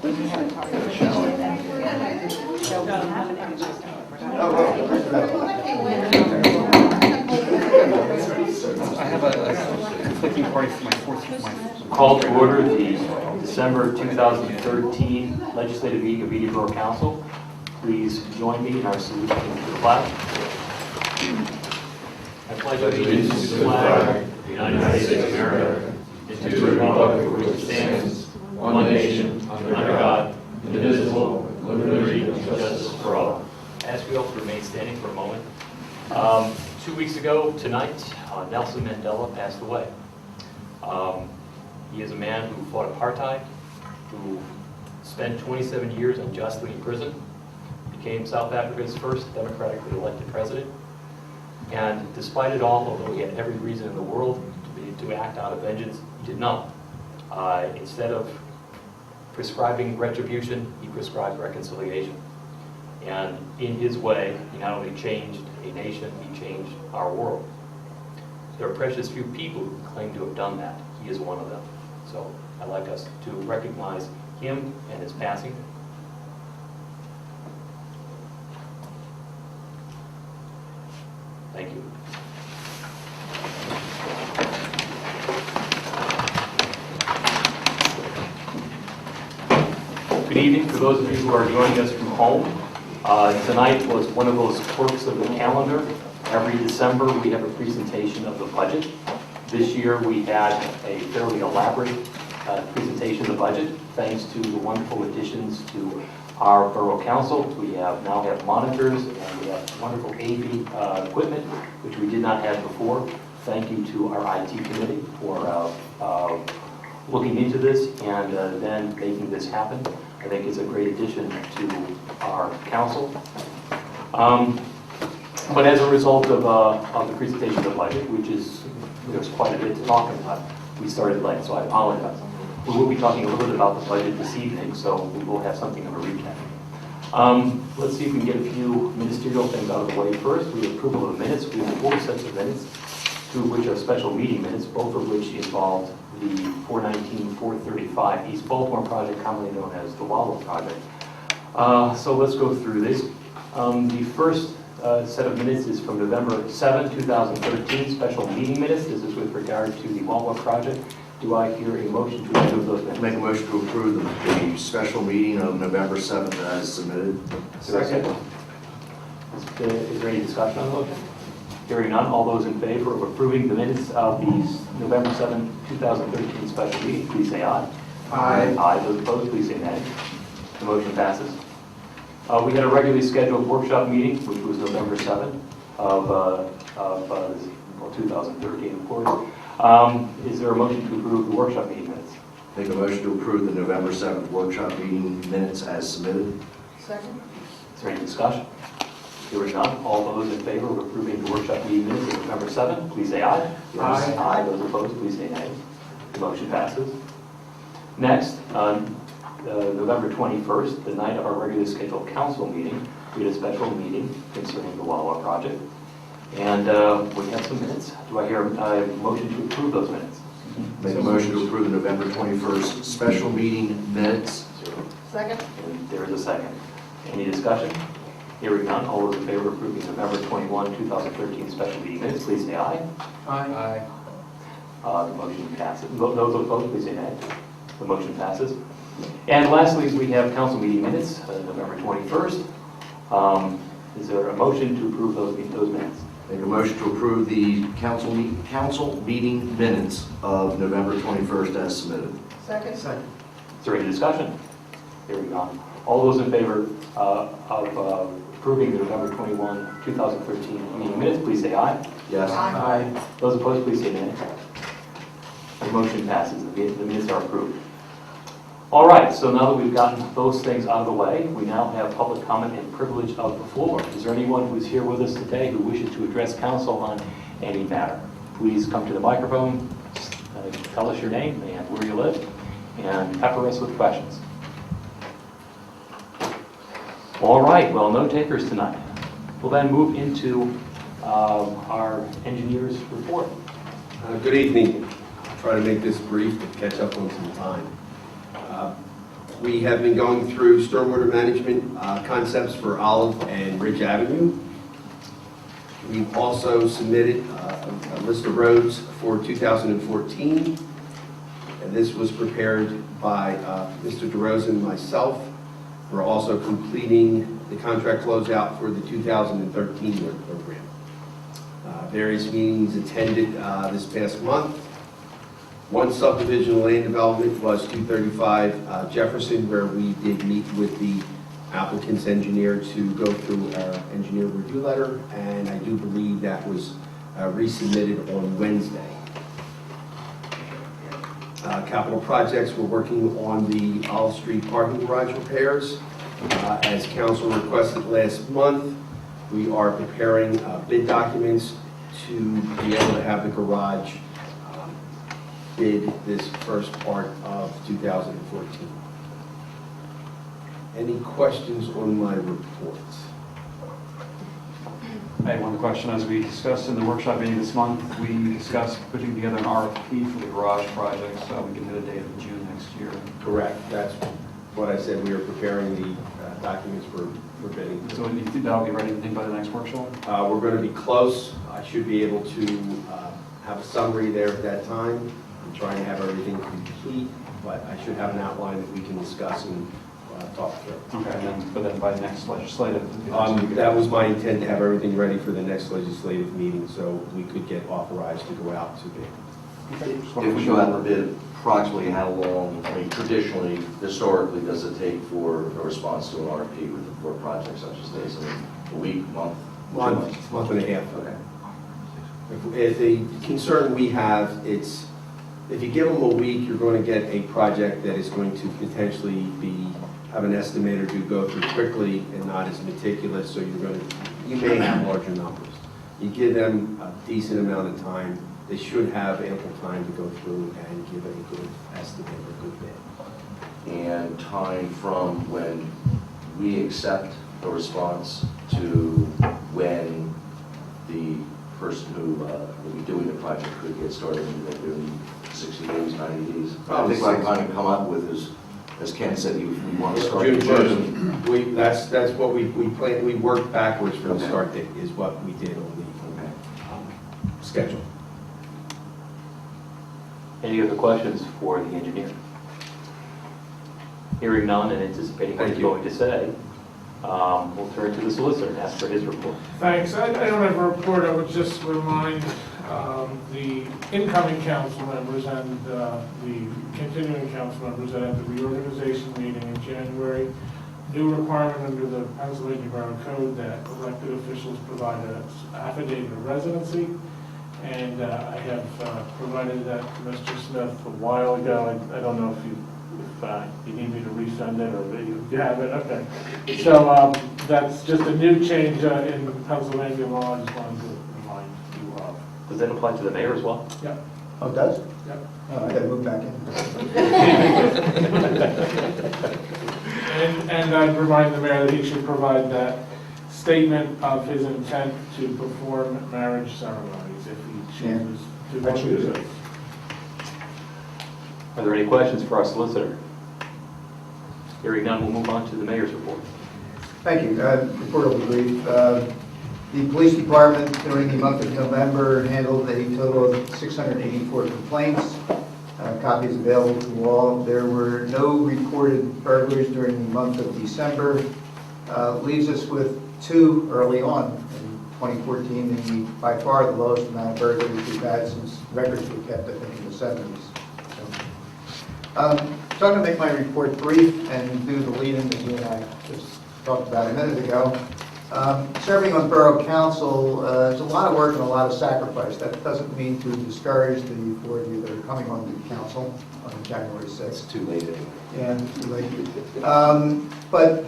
I have a conflicting party for my fourth. Call to order the December 2013 Legislative Meeting of Borough Council. Please join me in our salute to the flag. I pledge allegiance to the flag of the United States of America and to the republic for which it stands, one nation, under God, indivisible, with liberty and justice for all. I ask you all to remain standing for a moment. 2 weeks ago tonight, Nelson Mandela passed away. He is a man who fought apartheid, who spent 27 years unjustly in prison, became South Africa's first democratically elected president, and despite it all, although he had every reason in the world to act out of vengeance, he did not. Instead of prescribing retribution, he prescribed reconciliation. And in his way, he not only changed a nation, he changed our world. There are precious few people who claim to have done that. He is one of them. So I'd like us to recognize him and his passing. Thank you. Good evening to those of you who are joining us from home. Tonight was one of those quirks of the calendar. Every December we have a presentation of the budget. This year we had a fairly elaborate presentation of the budget, thanks to the wonderful additions to our Borough Council. We now have monitors and we have wonderful AV equipment, which we did not have before. Thank you to our IT committee for looking into this and then making this happen. I think it's a great addition to our council. But as a result of the presentation of the budget, which is, there's quite a bit to talk about, we started late, so I apologize. We will be talking a little bit about the budget this evening, so we will have something of a recap. Let's see if we can get a few ministerial things out of the way first. We have approval of the minutes. We have 4 sets of minutes, 2 of which are special meeting minutes, both of which involved the 419-435 East Baltimore project, commonly known as the Wallow project. So let's go through this. The first set of minutes is from November 7, 2013, special meeting minutes. This is with regard to the Wallow project. Do I hear a motion to approve those minutes? Make a motion to approve the special meeting of November 7th as submitted. Second. Is there any discussion on the motion? Hearing none, all those in favor of approving the minutes of the November 7, 2013 special meeting, please say aye. Aye. Aye. Those opposed, please say nay. The motion passes. We had a regularly scheduled workshop meeting, which was November 7th of 2013, of course. Is there a motion to approve the workshop meeting minutes? Make a motion to approve the November 7th workshop meeting minutes as submitted. Second. Is there any discussion? Hearing none, all those in favor of approving the workshop meeting minutes of November 7th, please say aye. Aye. Aye. Those opposed, please say nay. The motion passes. Next, on November 21st, the night of our regularly scheduled council meeting, we had a special meeting concerning the Wallow project. And we have some minutes. Do I hear a motion to approve those minutes? Make a motion to approve the November 21st special meeting minutes. Second. And there is a second. Any discussion? Hearing none, all those in favor of approving November 21, 2013 special meeting minutes, please say aye. Aye. The motion passes. Those opposed, please say nay. The motion passes. And lastly, we have council meeting minutes, November 21st. Is there a motion to approve those minutes? Make a motion to approve the council meeting minutes of November 21st as submitted. Second. Is there any discussion? Hearing none. All those in favor of approving the November 21, 2013 meeting minutes, please say aye. Yes. Aye. Those opposed, please say nay. The motion passes. The minutes are approved. All right, so now that we've gotten those things out of the way, we now have public comment and privilege of the floor. Is there anyone who is here with us today who wishes to address council on any matter? Please come to the microphone, tell us your name and where you live, and pepper us with questions. All right, well, no takers tonight. We'll then move into our engineer's report. Good evening. I'll try to make this brief to catch up on some time. We have been going through stormwater management concepts for Olive and Ridge Avenue. We've also submitted a list of roads for 2014, and this was prepared by Mr. DeRosa and myself. We're also completing the contract closeout for the 2013 work program. Various meetings attended this past month. One subdivision land development was 235 Jefferson, where we did meet with the applicant's engineer to go through our engineer review letter, and I do believe that was resubmitted on Wednesday. Capital projects, we're working on the Olive Street parking garage repairs. As council requested last month, we are preparing bid documents to be able to have the garage bid this first part of 2014. Any questions on my reports? I had one question. As we discussed in the workshop meeting this month, we discussed putting together an RFP for the garage project so we can hit a date of June next year. Correct. That's what I said. We are preparing the documents for bidding. So you think that'll be ready, you think, by the next workshop? We're going to be close. I should be able to have a summary there at that time. I'm trying to have everything complete, but I should have an outline that we can discuss and talk through. Okay, but then by next legislative? That was my intent, to have everything ready for the next legislative meeting, so we could get authorized to go out to bid. If we go out to bid, approximately how long, I mean, traditionally, historically, does it take for a response to an RFP for a project such as this? I mean, a week, month? Month and a half. Okay. If the concern we have, it's, if you give them a week, you're going to get a project that is going to potentially have an estimator to go through quickly and not as meticulous, so you may have larger numbers. You give them a decent amount of time, they should have ample time to go through and give a good estimate, a good bid. And time from when we accept a response to when the person who will be doing the project could get started in 60 days, 90 days. I think what I'm trying to come up with is, as Ken said, we want to start in June. 1st. That's what we planned. We worked backwards from the start date, is what we did on the schedule. Any other questions for the engineer? Hearing none and anticipating what he's going to say, we'll turn to the solicitor and ask for his report. Thanks. I don't have a report. I would just remind the incoming council members and the continuing council members that at the reorganization meeting in January, new requirement under the Pennsylvania Borough Code that elected officials provide an affidavit of residency. And I have provided that to Mr. Smith a while ago. I don't know if you need me to resend it or you have it. Okay. So that's just a new change in Pennsylvania law. I just wanted to remind you of. Does that apply to the mayor as well? Yep. Oh, it does? Yep. Oh, I gotta move back in. And I'd remind the mayor that he should provide that statement of his intent to perform marriage ceremonies if he chooses to do so. Are there any questions for our solicitor? Hearing none, we'll move on to the mayor's report. Thank you. Report will be brief. The police department during the month of November handled a total of 684 complaints. Copies available to all. There were no reported burglaries during the month of December. Leaves us with 2 early on in 2014, and by far the lowest amount of burglaries we've had since records were kept, I think, in the 70s. So I'm going to make my report brief and do the lead-in that you and I just talked about a minute ago. Serving on Borough Council is a lot of work and a lot of sacrifice. That doesn't mean to discourage the 4 of you that are coming on the council on January 6th. It's too late anyway. Yeah, too late. But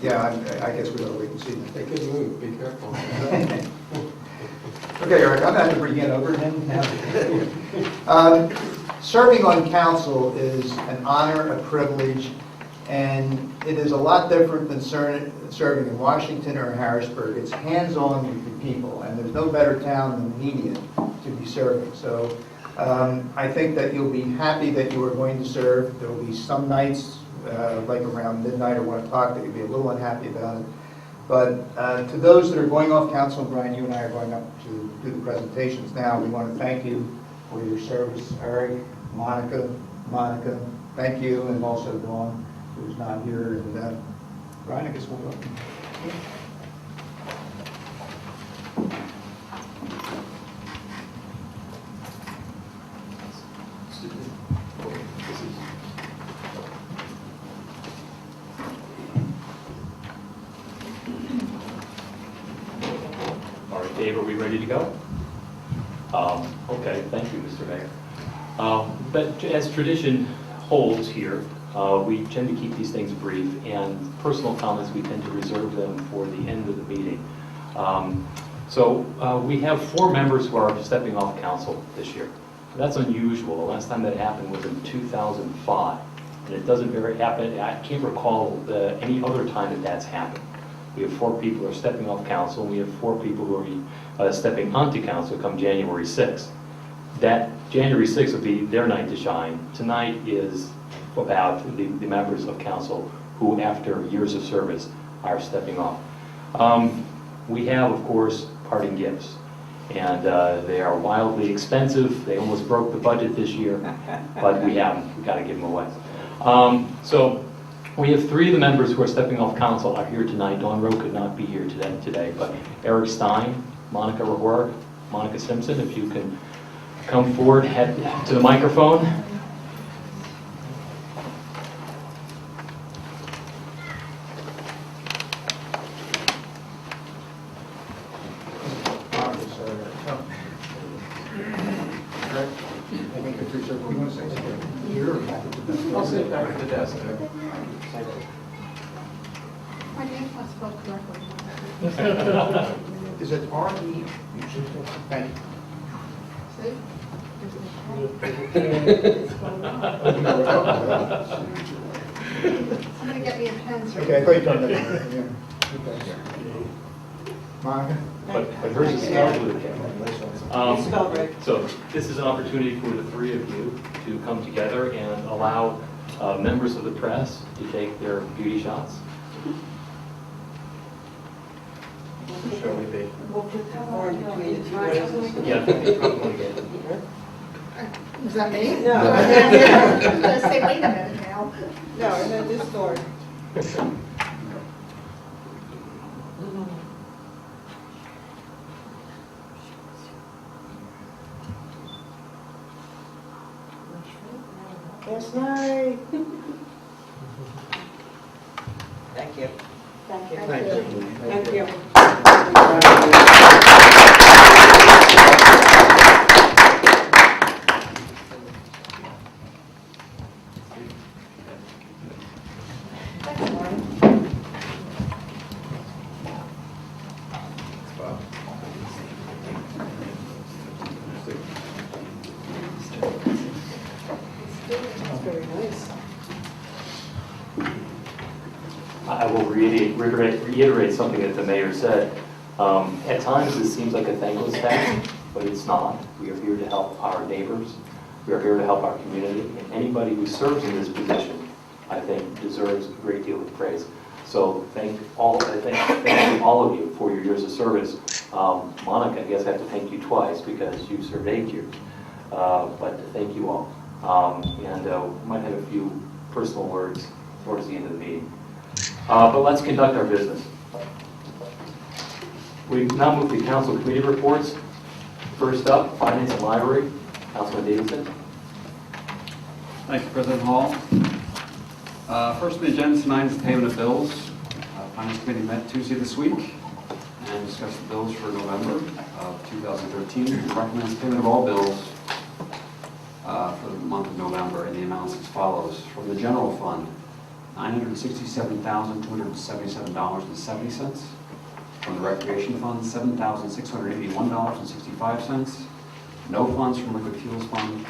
yeah, I guess we ought to wait and see. Take a move, be careful. Okay, Eric, I'm going to have to bring it over him now. Serving on council is an honor, a privilege, and it is a lot different than serving in Washington or Harrisburg. It's hands-on with the people, and there's no better town than Median to be serving. So I think that you'll be happy that you are going to serve. There will be some nights, like around midnight or 1 o'clock, that you'll be a little unhappy about it. But to those that are going off council, Brian, you and I are going up to do the presentations now. We want to thank you for your service. Eric, Monica, thank you, and also Dawn, who's not here. And Brian, I guess we'll go. All right, Dave, are we ready to go? Okay, thank you, Mr. Mayor. But as tradition holds here, we tend to keep these things brief, and personal comments, we tend to reserve them for the end of the meeting. So we have 4 members who are stepping off council this year. That's unusual. The last time that happened was in 2005, and it doesn't very happen. I can't recall any other time that that's happened. We have 4 people who are stepping off council, and we have 4 people who are stepping onto council come January 6th. That January 6th will be their night to shine. Tonight is about the members of council who, after years of service, are stepping off. We have, of course, parting gifts, and they are wildly expensive. They almost broke the budget this year, but we have them. We've got to give them away. So we have 3 of the members who are stepping off council are here tonight. Dawn Rowe could not be here today, but Eric Stein, Monica Rehorg, Monica Simpson, if you can come forward, head to the microphone. I'll sit back at the desk. My name's not spelled correctly. Is it R-E? Thank you. See? Somebody get me a pen. sir. Okay, I thought you turned that on. Yeah. Okay. Monica? But hers is spelled with a K. It's spelled right. So this is an opportunity for the 3 of you to come together and allow members of the press to take their beauty shots. We'll put that more in between the 2 roses. Yeah, you probably want to get it. Is that me? No. I'm gonna say, wait a minute now. No, and then this door. Last night. Thank you. Thank you. Thank you. That's very nice. I will reiterate something that the mayor said. At times, this seems like a thankless task, but it's not. We are here to help our neighbors. We are here to help our community. And anybody who serves in this position, I think, deserves a great deal of praise. So thank all of you for your years of service. Monica, I guess I have to thank you twice because you served 8 years. But thank you all. And we might have a few personal words towards the end of the meeting. But let's conduct our business. We now move to council committee reports. First up, Finance and Library, Councilman Davidson. Thank you, President Hall. First on the agenda tonight is the payment of bills. Finance Committee met Tuesday this week and discussed the bills for November of 2013. It recommends payment of all bills for the month of November in the amounts as follows. From the general fund, $967,277.70. From the recreation fund, $7,681.65. No funds from liquid fuels fund,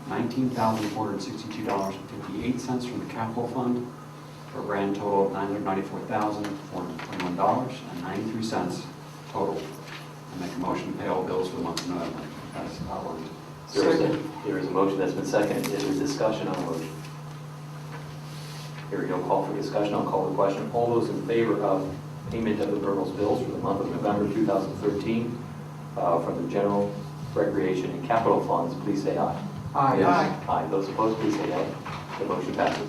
$19,462.58 from the capital fund, for a grand total of $994,421.93 total. I make a motion to pay all bills for the month of November as outlined. There is a motion that's been seconded. Is there discussion on the motion? Hearing no call for discussion, I'll call the question. All those in favor of payment of the borough's bills for the month of November 2013 from the general, recreation, and capital funds, please say aye. Aye. Aye. Those opposed, please say nay. The motion passes.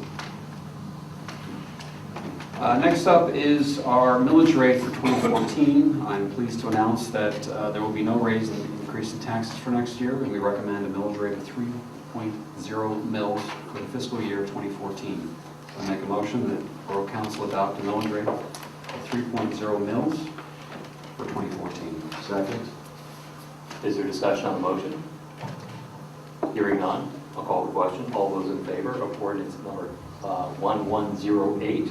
Next up is our millage rate for 2014. I'm pleased to announce that there will be no raise in increase in taxes for next year, and we recommend a millage rate of 3.0 mils for the fiscal year 2014. I make a motion that Borough Council adopt a millage rate of 3.0 mils for 2014. Second? Is there discussion on the motion? Hearing none, I'll call the question. All those in favor of ordinance number 1108,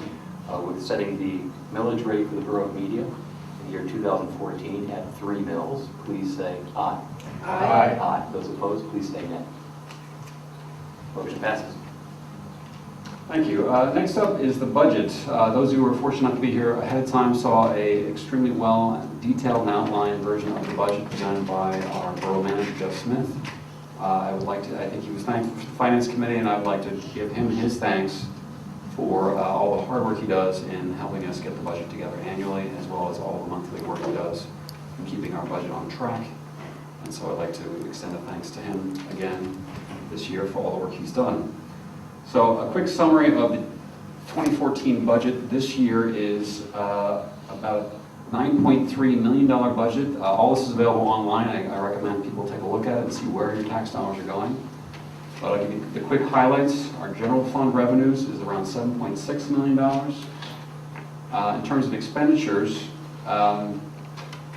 with setting the millage rate for the Borough of Media in the year 2014 at 3 mils, please say aye. Aye. Aye. Those opposed, please say nay. Motion passes. Thank you. Next up is the budget. Those who were fortunate enough to be here ahead of time saw a extremely well detailed and outlined version of the budget presented by our Borough Manager, Jeff Smith. I think he was thankful for the Finance Committee, and I would like to give him his thanks for all the hard work he does in helping us get the budget together annually, as well as all the monthly work he does in keeping our budget on track. And so I'd like to extend a thanks to him again this year for all the work he's done. So a quick summary of the 2014 budget. This year is about $9.3 million budget. All this is available online. I recommend people take a look at it and see where your tax dollars are going. But I'll give you the quick highlights. Our general fund revenues is around $7.6 million. In terms of expenditures,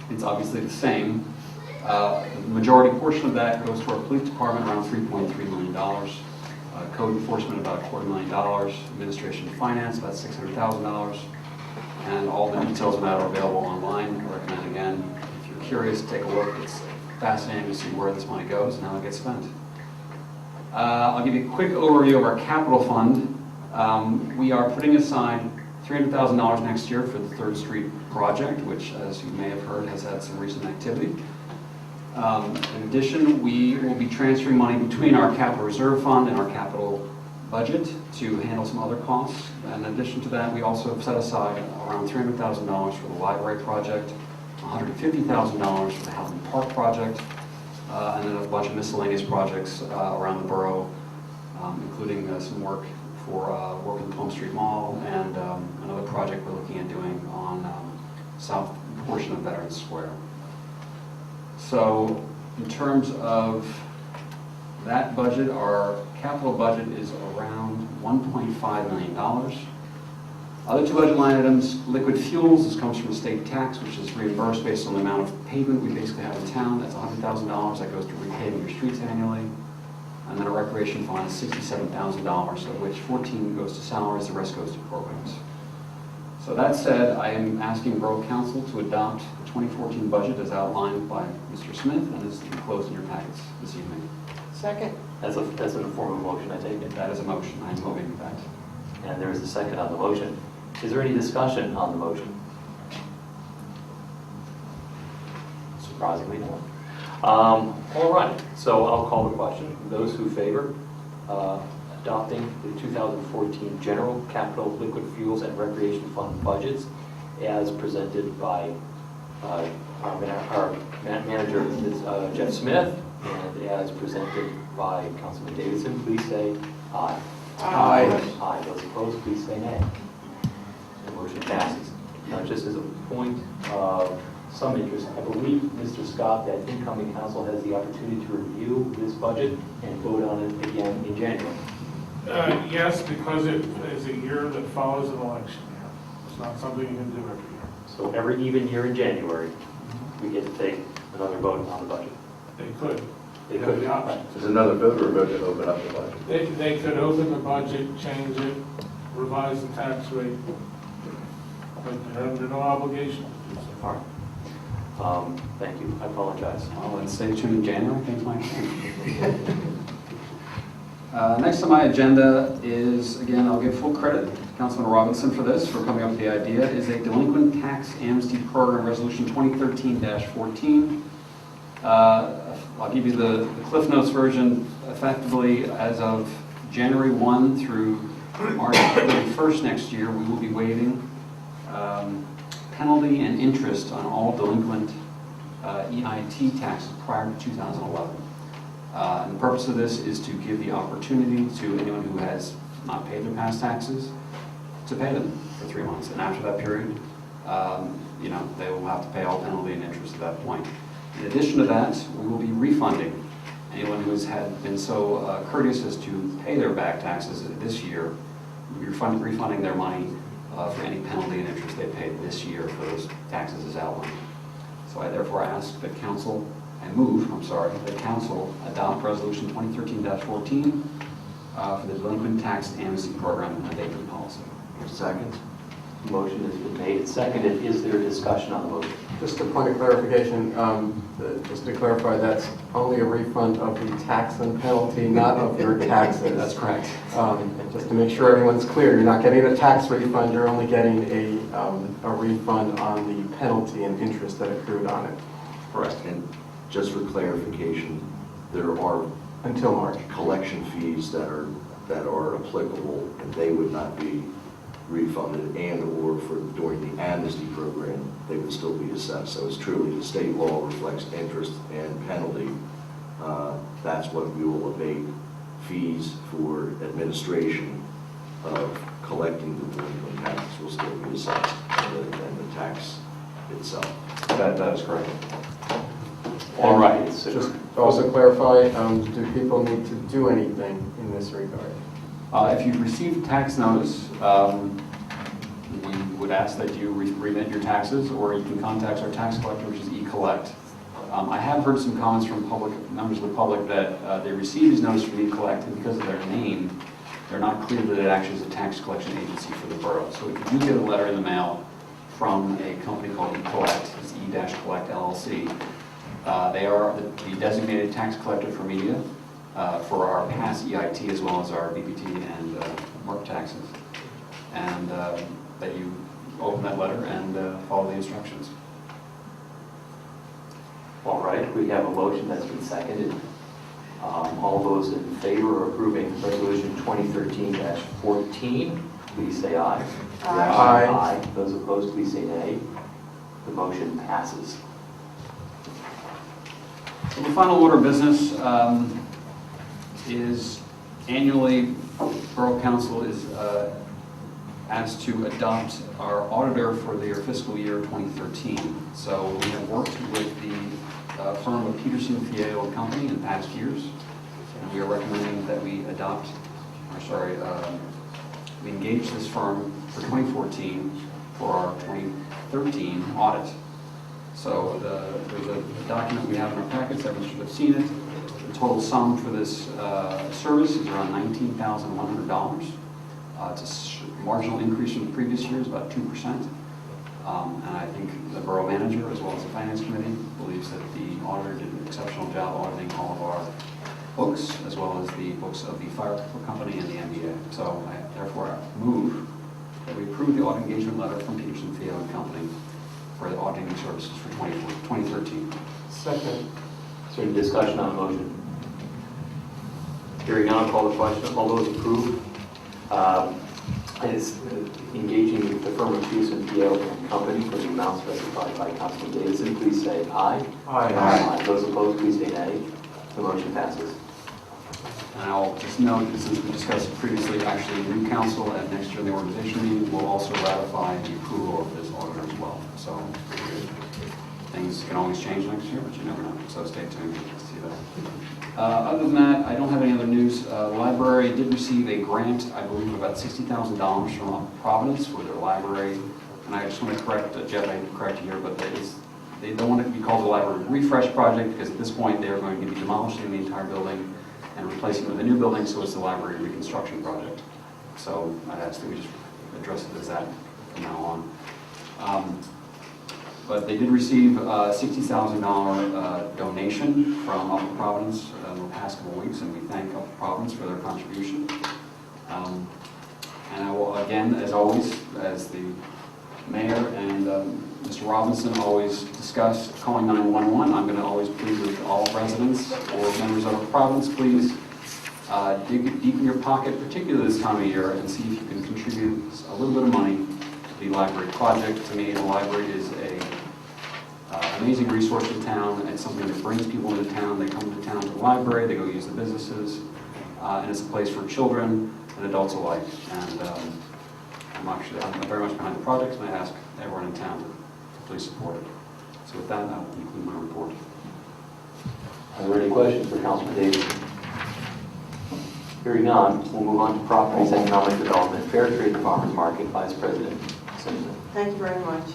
it's obviously the same. The majority portion of that goes to our police department, around $3.3 million. Code enforcement, about $250,000. Administration and finance, about $600,000. And all the details of that are available online. I recommend, again, if you're curious, take a look. It's fascinating to see where this money goes and how it gets spent. I'll give you a quick overview of our capital fund. We are putting aside $300,000 next year for the 3rd Street project, which, as you may have heard, has had some recent activity. In addition, we will be transferring money between our capital reserve fund and our capital budget to handle some other costs. And in addition to that, we also have set aside around $300,000 for the library project, $150,000 for the Housing Park project, and then a bunch of miscellaneous projects around the borough, including some work for work in the Plum Street Mall and another project we're looking at doing on south portion of Veterans Square. So in terms of that budget, our capital budget is around $1.5 million. Other two budget line items, liquid fuels, this comes from a state tax, which is reimbursed based on the amount of pavement we basically have in town. That's $100,000. That goes to repaving your streets annually. And then a recreation fund is $67,000, of which 14 goes to salaries, the rest goes to programs. So that said, I am asking Borough Council to adopt the 2014 budget as outlined by Mr. Smith and is enclosed in your packets this evening. Second. That's in the form of a motion, I take it. That is a motion. I am moving that. And there is a second on the motion. Is there any discussion on the motion? Surprisingly, no. All right, so I'll call the question. Those who favor adopting the 2014 General Capital Liquid Fuels and Recreation Fund budgets as presented by our manager, Jeff Smith, and as presented by Councilman Davidson, please say aye. Aye. Aye. Those opposed, please say nay. The motion passes. Now, just as a point of some interest, I believe, Mr. Scott, that incoming council has the opportunity to review this budget and vote on it again in January. Yes, because it is a year that follows an election year. It's not something you can do every year. So every even year in January, we get to take another vote on the budget. They could. They have could. the option. There's another vote or a vote to open up the budget? They could open the budget, change it, revise the tax rate, but they're under no obligation to do so. All right. Thank you. I apologize. Well, let's stay tuned in January. Things might change. Next on my agenda is, again, I'll give full credit to Councilman Robinson for this, for coming up with the idea, is a delinquent tax amnesty program, resolution 2013-14. I'll give you the Cliff Notes version. Effectively, as of January 1 through March 31st next year, we will be waiving penalty and interest on all delinquent EIT taxes prior to 2011. And the purpose of this is to give the opportunity to anyone who has not paid their past taxes to pay them for 3 months. And after that period, they will have to pay all penalty and interest at that point. In addition to that, we will be refunding anyone who has been so courteous as to pay their back taxes this year. We'll be refunding their money for any penalty and interest they paid this year for those taxes as outlined. So I therefore ask that council, that council adopt resolution 2013-14 for the delinquent tax amnesty program and abatement policy. Second? Motion has been made and seconded. Is there discussion on the motion? Just a point of clarification, just to clarify, that's only a refund of the tax and penalty, not of your taxes. That's correct. Just to make sure everyone's clear, you're not getting a tax refund, you're only getting a refund on the penalty and interest that accrued on it. Correct. And just for clarification, there are Until March. collection fees that are applicable, and they would not be refunded, and/or for during the amnesty program, they would still be assessed. So it's truly the state law reflects interest and penalty. That's what we will abate. Fees for administration of collecting the delinquent taxes will still be assessed, and the tax itself. That is correct. All right. So Just also clarify, do people need to do anything in this regard? If you've received tax notice, we would ask that you remit your taxes, or you can contact our tax collector, which is eCollect. I have heard some comments from members of the public that they received these notices from eCollect, and because of their name, they're not clear that it actually is a tax collection agency for the borough. So if you do get a letter in the mail from a company called eCollect, it's E-Collect LLC, they are the designated tax collector for media for our past EIT as well as our BPT and MERP taxes. And that you open that letter and follow the instructions. all right, we have a motion that's been seconded. All those in favor of approving resolution 2013-14, please say aye. Aye. Aye. Those opposed, please say nay. The motion passes. So the final order of business is annually, Borough Council is asked to adopt our auditor for their fiscal year 2013. So we have worked with the firm of Peterson, Fieo and Company in past years, and we are recommending that we we engage this firm for 2014 for our 2013 audit. So there's a document we have in our packets, everyone should have seen it. The total sum for this service is around $19,100. It's a marginal increase from the previous years, about 2%. And I think the borough manager, as well as the finance committee, believes that the auditor did an exceptional job auditing all of our books, as well as the books of the fire company and the MBA. So I therefore move that we approve the audit engagement letter from Peterson, Fieo and Company for the auditing services for 2013. Second. Is there any discussion on the motion? Hearing none, I'll call the question. All those approve is engaging the firm of Peterson, Fieo and Company for the amount specified by Councilman Davidson, please say aye. Aye. Those opposed, please say nay. The motion passes. And I'll just note, since we discussed previously, actually, the new council at next year in the organization meeting will also ratify the approval of this auditor as well. So things can always change next year, but you never know. So stay tuned to see that. Other than that, I don't have any other news. The library did receive a grant, I believe, of about $60,000 from Providence for their library. And I just want to correct, Jeff, I correct you here, but they don't want it to be called the library refresh project, because at this point they are going to be demolishing the entire building and replacing it with a new building, so it's the library reconstruction project. So I'd ask that we just address it as that from now on. But they did receive a $60,000 donation from Upper Providence in the past couple of weeks, and we thank Upper Providence for their contribution. And I will, again, as always, as the mayor and Mr. Robinson always discussed calling 911. I'm going to always plead with all residents or members of our province, please dig deep in your pocket, particularly this time of year, and see if you can contribute a little bit of money to the library project. To me, the library is an amazing resource to town. It's something that brings people into town. They come to town to the library, they go use the businesses, and it's a place for children and adults alike. And I'm very much behind the project, and I ask everyone in town to please support it. So with that, I'll conclude my report. Are there any questions for Councilman Davis? Hearing none, we'll move on to Properties, Economic Development, Fair Trade Farmers Market, Vice President Simpson. Thank you very much.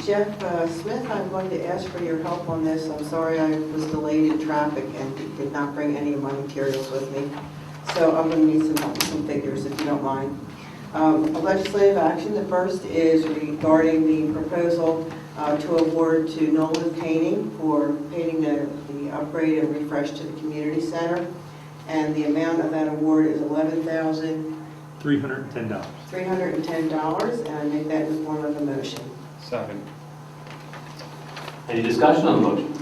Jeff Smith, I'm going to ask for your help on this. I'm sorry I was delayed in traffic and did not bring any of my materials with me. So I'm going to need some figures, if you don't mind. Legislative action, the first is regarding the proposal to award to Nolan Painting for painting the upgrade and refresh to the community center. And the amount of that award is $11,310. $310, and I make that in the form of a motion. Second. Any discussion on the motion?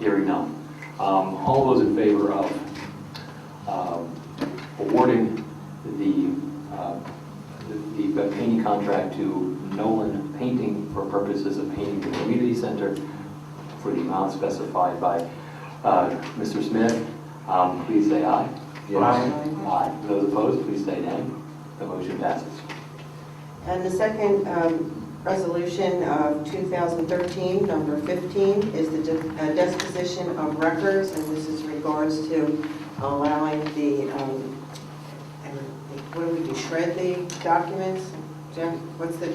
Hearing none. All those in favor of awarding the painting contract to Nolan Painting for purposes of painting the community center for the amount specified by Mr. Smith, please say aye. Yes. Aye. Those opposed, please say nay. The motion passes. And the second resolution of 2013, number 15, is the disposition of records, and this is in regards to allowing the, what do we do, shred the documents? Jeff, what's the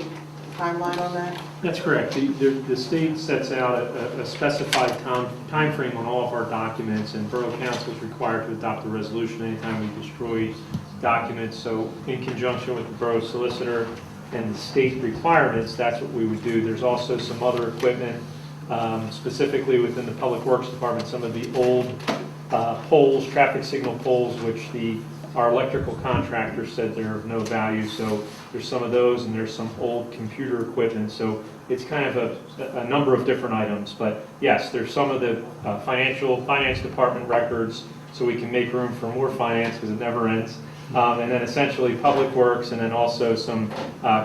timeline on that? That's correct. The state sets out a specified time frame on all of our documents, and Borough Council is required to adopt a resolution anytime we destroy documents. So in conjunction with the Borough Solicitor and the state requirements, that's what we would do. There's also some other equipment, specifically within the Public Works Department, some of the old poles, traffic signal poles, which our electrical contractor said they're of no value. So there's some of those, and there's some old computer equipment. So it's kind of a number of different items. But yes, there's some of the finance department records, so we can make room for more finance because it never ends. And then essentially Public Works, and then also some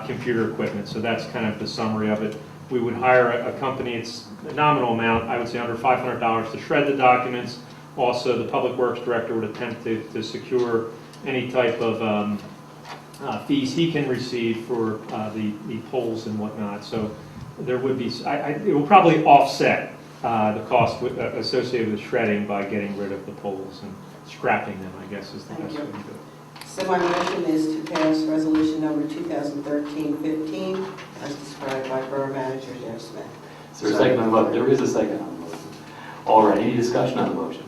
computer equipment. So that's kind of the summary of it. We would hire a company, it's a nominal amount, I would say under $500 to shred the documents. Also, the Public Works Director would attempt to secure any type of fees he can receive for the polls and whatnot. So there would be, it will probably offset the cost associated with shredding by getting rid of the polls and scrapping them, I guess is the best way to do it. So my motion is to pass resolution number 2013-15 as described by Borough Manager Jeff Smith. Is there a second on the motion? There is a second on the motion. All right, any discussion on the motion?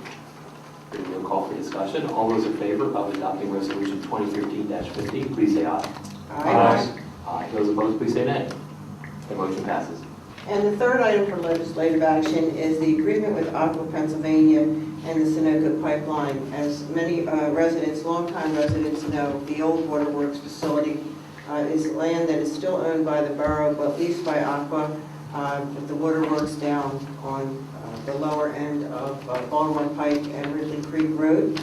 We'll call for discussion. All those in favor of adopting resolution 2013-15, please say aye. Aye. Aye. Those opposed, please say nay. The motion passes. And the third item for legislative action is the agreement with Aqua, Pennsylvania and the Sunoco pipeline. As many residents, longtime residents know, the old waterworks facility is land that is still owned by the borough, but leased by Aqua, with the waterworks down on the lower end of Baltimore Pike and Ridley Creek Road.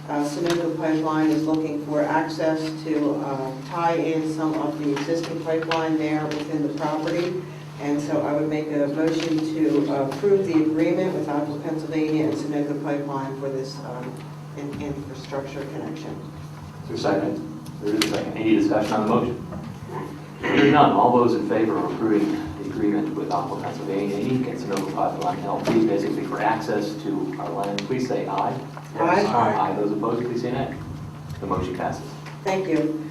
Sunoco Pipeline is looking for access to tie in some of the existing pipeline there within the property. And so I would make a motion to approve the agreement with Aqua, Pennsylvania and Sunoco Pipeline for this infrastructure connection. Is there a second? There is a second. Any discussion on the motion? Hearing none, all those in favor of approving the agreement with Aqua, Pennsylvania Inc. and Sunoco Pipeline LP, basically for access to our land, please say aye. Aye. Aye. Those opposed, please say nay. The motion passes. Thank you.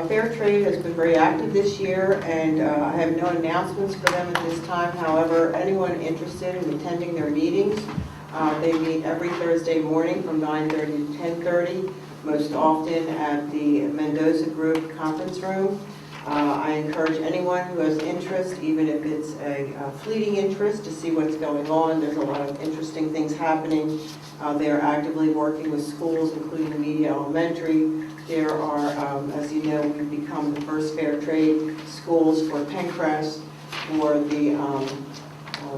Fair Trade has been very active this year, and I have no announcements for them at this time. However, anyone interested in attending their meetings, they meet every Thursday morning from 9:30 to 10:30, most often at the Mendoza Group Conference Room. I encourage anyone who has interest, even if it's a fleeting interest, to see what's going on. There's a lot of interesting things happening. They are actively working with schools, including the Media Elementary, There are, as you know, we've become the first fair trade schools for Pencrest, for the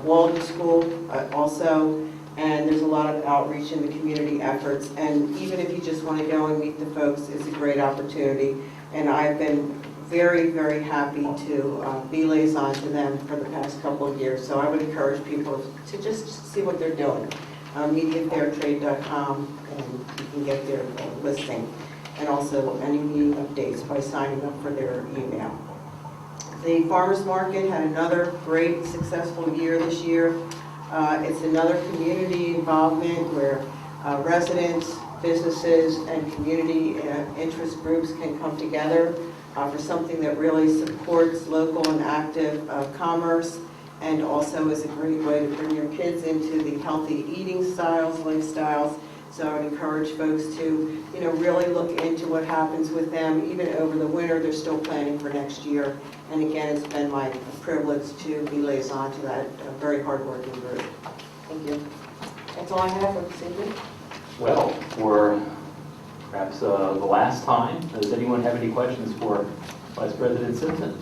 Walden School also, and there's a lot of outreach in the community efforts. And even if you just want to go and meet the folks, it's a great opportunity. And I've been very, very happy to be liaison to them for the past couple of years. So I would encourage people to just see what they're doing. MediaFairTrade.com, and you can get their listing. And also any meeting updates by signing up for their email. The farmers market had another great successful year this year. It's another community involvement where residents, businesses, and community interest groups can come together for something that really supports local and active commerce, and also is a great way to bring your kids into the healthy eating styles, lifestyles. So I would encourage folks to, really look into what happens with them. Even over the winter, they're still planning for next year. And again, it's been my privilege to be liaison to that very hard-working group. Thank you. That's all I have for this evening. Well, for perhaps the last time, does anyone have any questions for Vice President Simpson?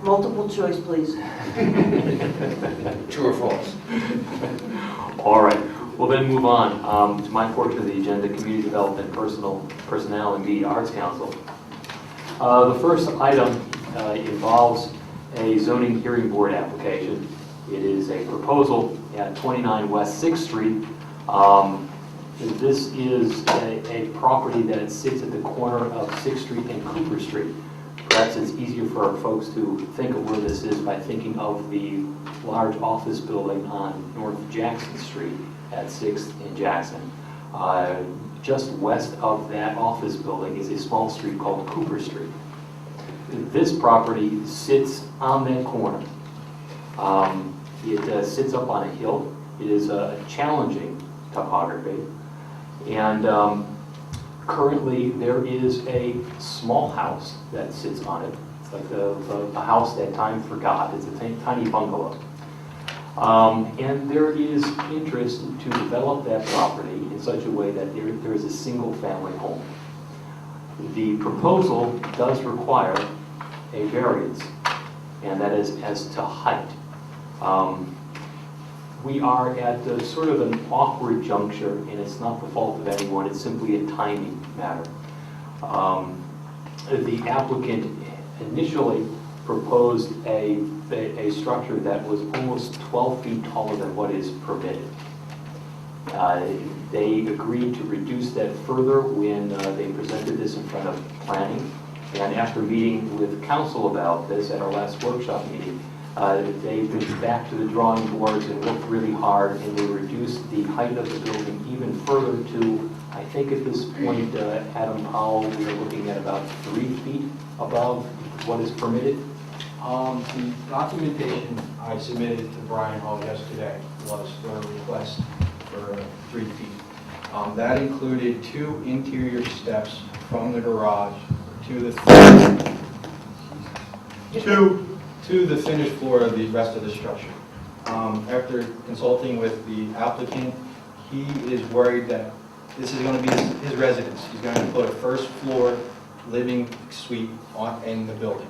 Multiple choice, please. True or false? All right. We'll then move on to my portion of the agenda, Community Development, Personnel, and Media Arts Council. The first item involves a zoning hearing board application. It is a proposal at 29 West 6th Street. This is a property that sits at the corner of 6th Street and Cooper Street. Perhaps it's easier for our folks to think of where this is by thinking of the large office building on North Jackson Street at 6th and Jackson. Just west of that office building is a small street called Cooper Street. This property sits on that corner. It sits up on a hill. It is a challenging topography. And currently there is a small house that sits on it. It's like the house that time forgot. It's a tiny bungalow. And there is interest to develop that property in such a way that there is a single family home. The proposal does require a variance, and that is as to height. We are at sort of an awkward juncture, and it's not the fault of anyone, it's simply a timing matter. The applicant initially proposed a structure that was almost 12 feet taller than what is permitted. They agreed to reduce that further when they presented this in front of planning. And after meeting with council about this at our last workshop meeting, they've been back to the drawing boards and worked really hard, and they reduced the height of the building even further to, I think at this point, Adam Powell, we are looking at about 3 feet above what is permitted. The documentation I submitted to Brian Hall yesterday was for a request for 3 feet. That included 2 interior steps from the garage to the finished floor of the rest of the structure. After consulting with the applicant, he is worried that this is going to be his residence. He's going to put a first floor living suite in the building.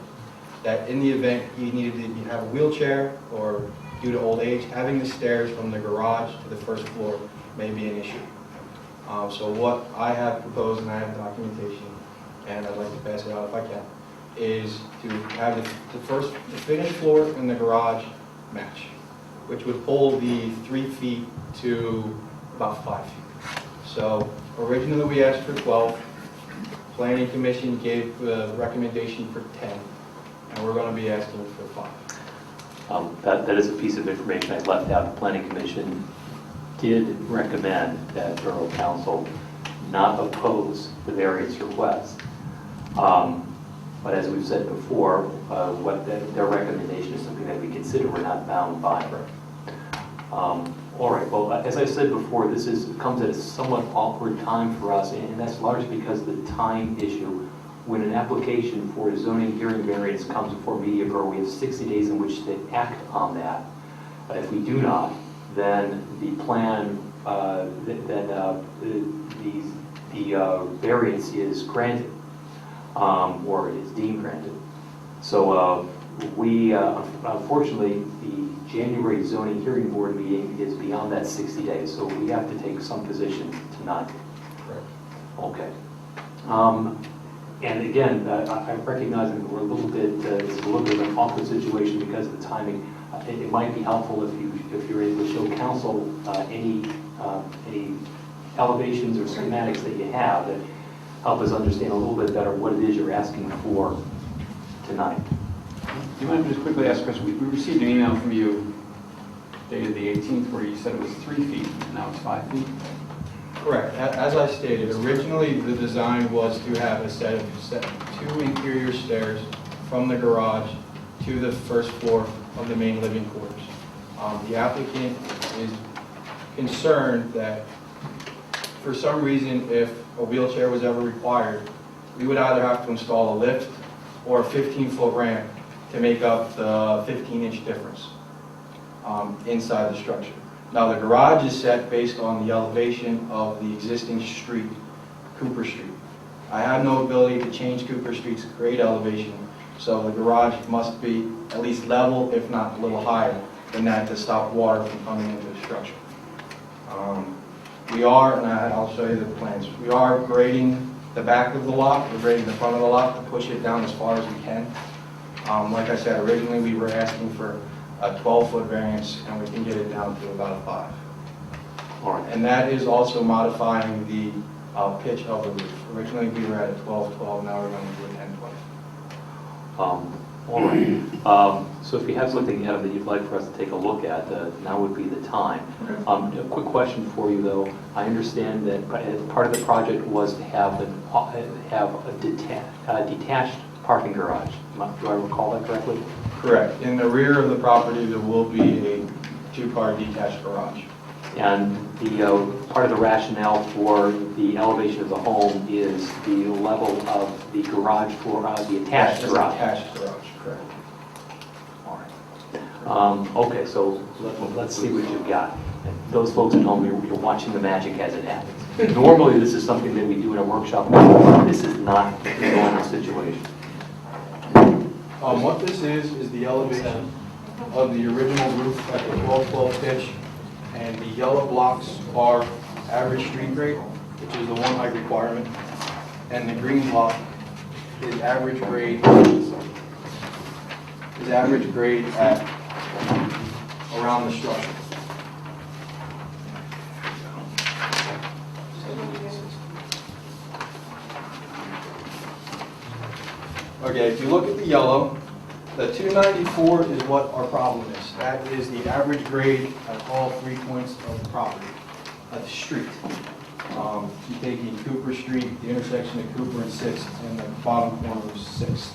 That in the event he needed to have a wheelchair or due to old age, having the stairs from the garage to the first floor may be an issue. So what I have proposed, and I have documentation, and I'd like to pass it out if I can, is to have the finished floor in the garage match, which would pull the 3 feet to about 5 feet. So originally we asked for 12. Planning Commission gave the recommendation for 10, and we're going to be asking for 5. That is a piece of information I left out. The Planning Commission did recommend that Borough Council not oppose the variance request. But as we've said before, what their recommendation is something that we consider. We're not bound by it. All right, well, as I said before, this comes at a somewhat awkward time for us, and that's largely because of the time issue. When an application for a zoning hearing variance comes before Media Borough, we have 60 days in which to act on that. If we do not, then the plan, the variance is granted, or is deemed granted. So we, unfortunately, the January zoning hearing board meeting is beyond that 60 days, so we have to take some position tonight. Correct. Okay. And again, I recognize that we're a little bit, it's a little bit of an awkward situation because of the timing. It might be helpful if you're able to show council any elevations or schematics that you have that help us understand a little bit better what it is you're asking for tonight. Do you mind if I just quickly ask a question? We received an email from you dated the 18th where you said it was 3 feet, and now it's 5 feet. Correct. As I stated, originally the design was to have a set of 2 interior stairs from the garage to the first floor of the main living quarters. The applicant is concerned that for some reason, if a wheelchair was ever required, we would either have to install a lift or a 15-foot ramp to make up the 15-inch difference inside the structure. Now, the garage is set based on the elevation of the existing street, Cooper Street. I have no ability to change Cooper Street's grade elevation, so the garage must be at least level, if not a little higher than that, to stop water from coming into the structure. We are, and I'll show you the plans, we are grading the back of the lot, we're grading the front of the lot to push it down as far as we can. Like I said, originally we were asking for a 12-foot variance, and we can get it down to about a 5. All right. And that is also modifying the pitch of the roof. Originally we were at a 12-12, now we're going to do a 10-12. All right. So if you have something, Adam, that you'd like for us to take a look at, now would be the time. A quick question for you, though. I understand that part of the project was to have a detached parking garage. Do I recall that correctly? Correct. In the rear of the property, there will be a 2-car detached garage. And the part of the rationale for the elevation of the home is the level of the garage for the attached garage. Attached garage, correct. All right. Okay, so let's see what you've got. Those folks at home, you're watching the magic as it happens. Normally, this is something that we do in a workshop. This is not the normal situation. What this is the elevation of the original roof at the 12-12 pitch, and the yellow blocks are average street grade, which is the 1 height requirement, and the green block is average grade at around the structure. Okay, if you look at the yellow, the 294 is what our problem is. That is the average grade at all 3 points of the property, of the street. You take in Cooper Street, the intersection of Cooper and 6th, and the bottom corner of 6th.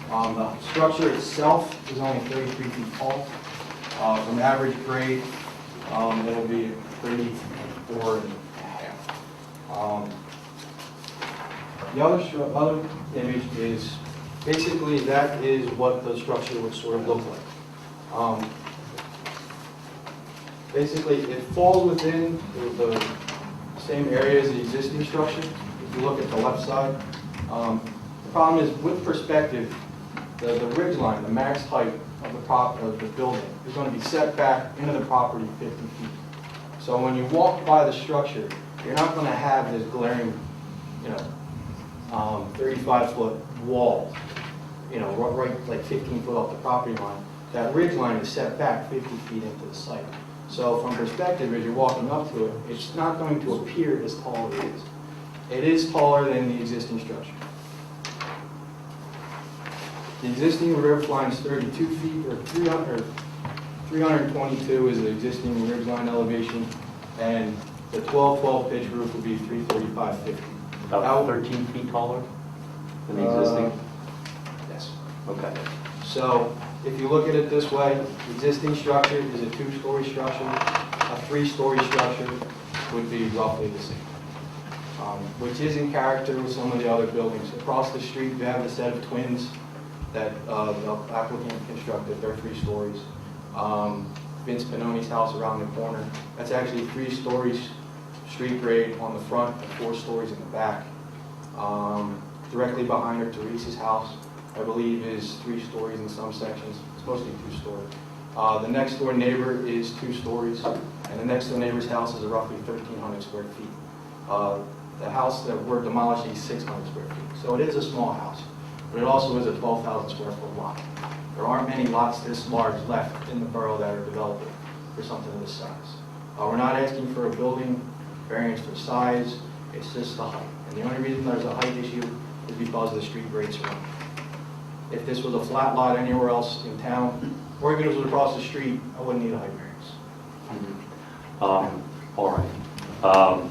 The structure itself is only 33 feet tall. From average grade, it'll be 34 and a half. The other image is basically that is what the structure would sort of look like. Basically, it falls within the same area as the existing structure. If you look at the left side, the problem is with perspective, the ridge line, the max height of the building is going to be set back into the property 50 feet. So when you walk by the structure, you're not going to have this glaring, 35-foot wall, right like 15 foot off the property line. That ridge line is set back 50 feet into the site. So from perspective, as you're walking up to it, it's not going to appear as tall as it is. It is taller than the existing structure. The existing roof line is 32 feet, or 322 is the existing ridge line elevation, and the 12-12 pitch roof would be 335.50. About 13 feet taller than the existing? Yes. Okay. So if you look at it this way, the existing structure is a 2-story structure. A 3-story structure would be roughly the same, which is in character with some of the other buildings. Across the street, you have a set of twins that the applicant constructed. They're 3 stories. Vince Pannoni's house around the corner, that's actually 3 stories street grade on the front and 4 stories in the back. Directly behind her, Teresa's house, I believe, is 3 stories in some sections. It's mostly 2-story. The next door neighbor is 2 stories, and the next door neighbor's house is roughly 1,300 square feet. The house that we're demolishing is 600 square feet. So it is a small house, but it also is a 12,000 square foot lot. There aren't many lots this large left in the borough that are developable for something of this size. We're not asking for a building variance for size, it's just the height. And the only reason there's a height issue is because of the street grade surrounding. If this was a flat lot anywhere else in town, or even if it was across the street, I wouldn't need a height variance. All right.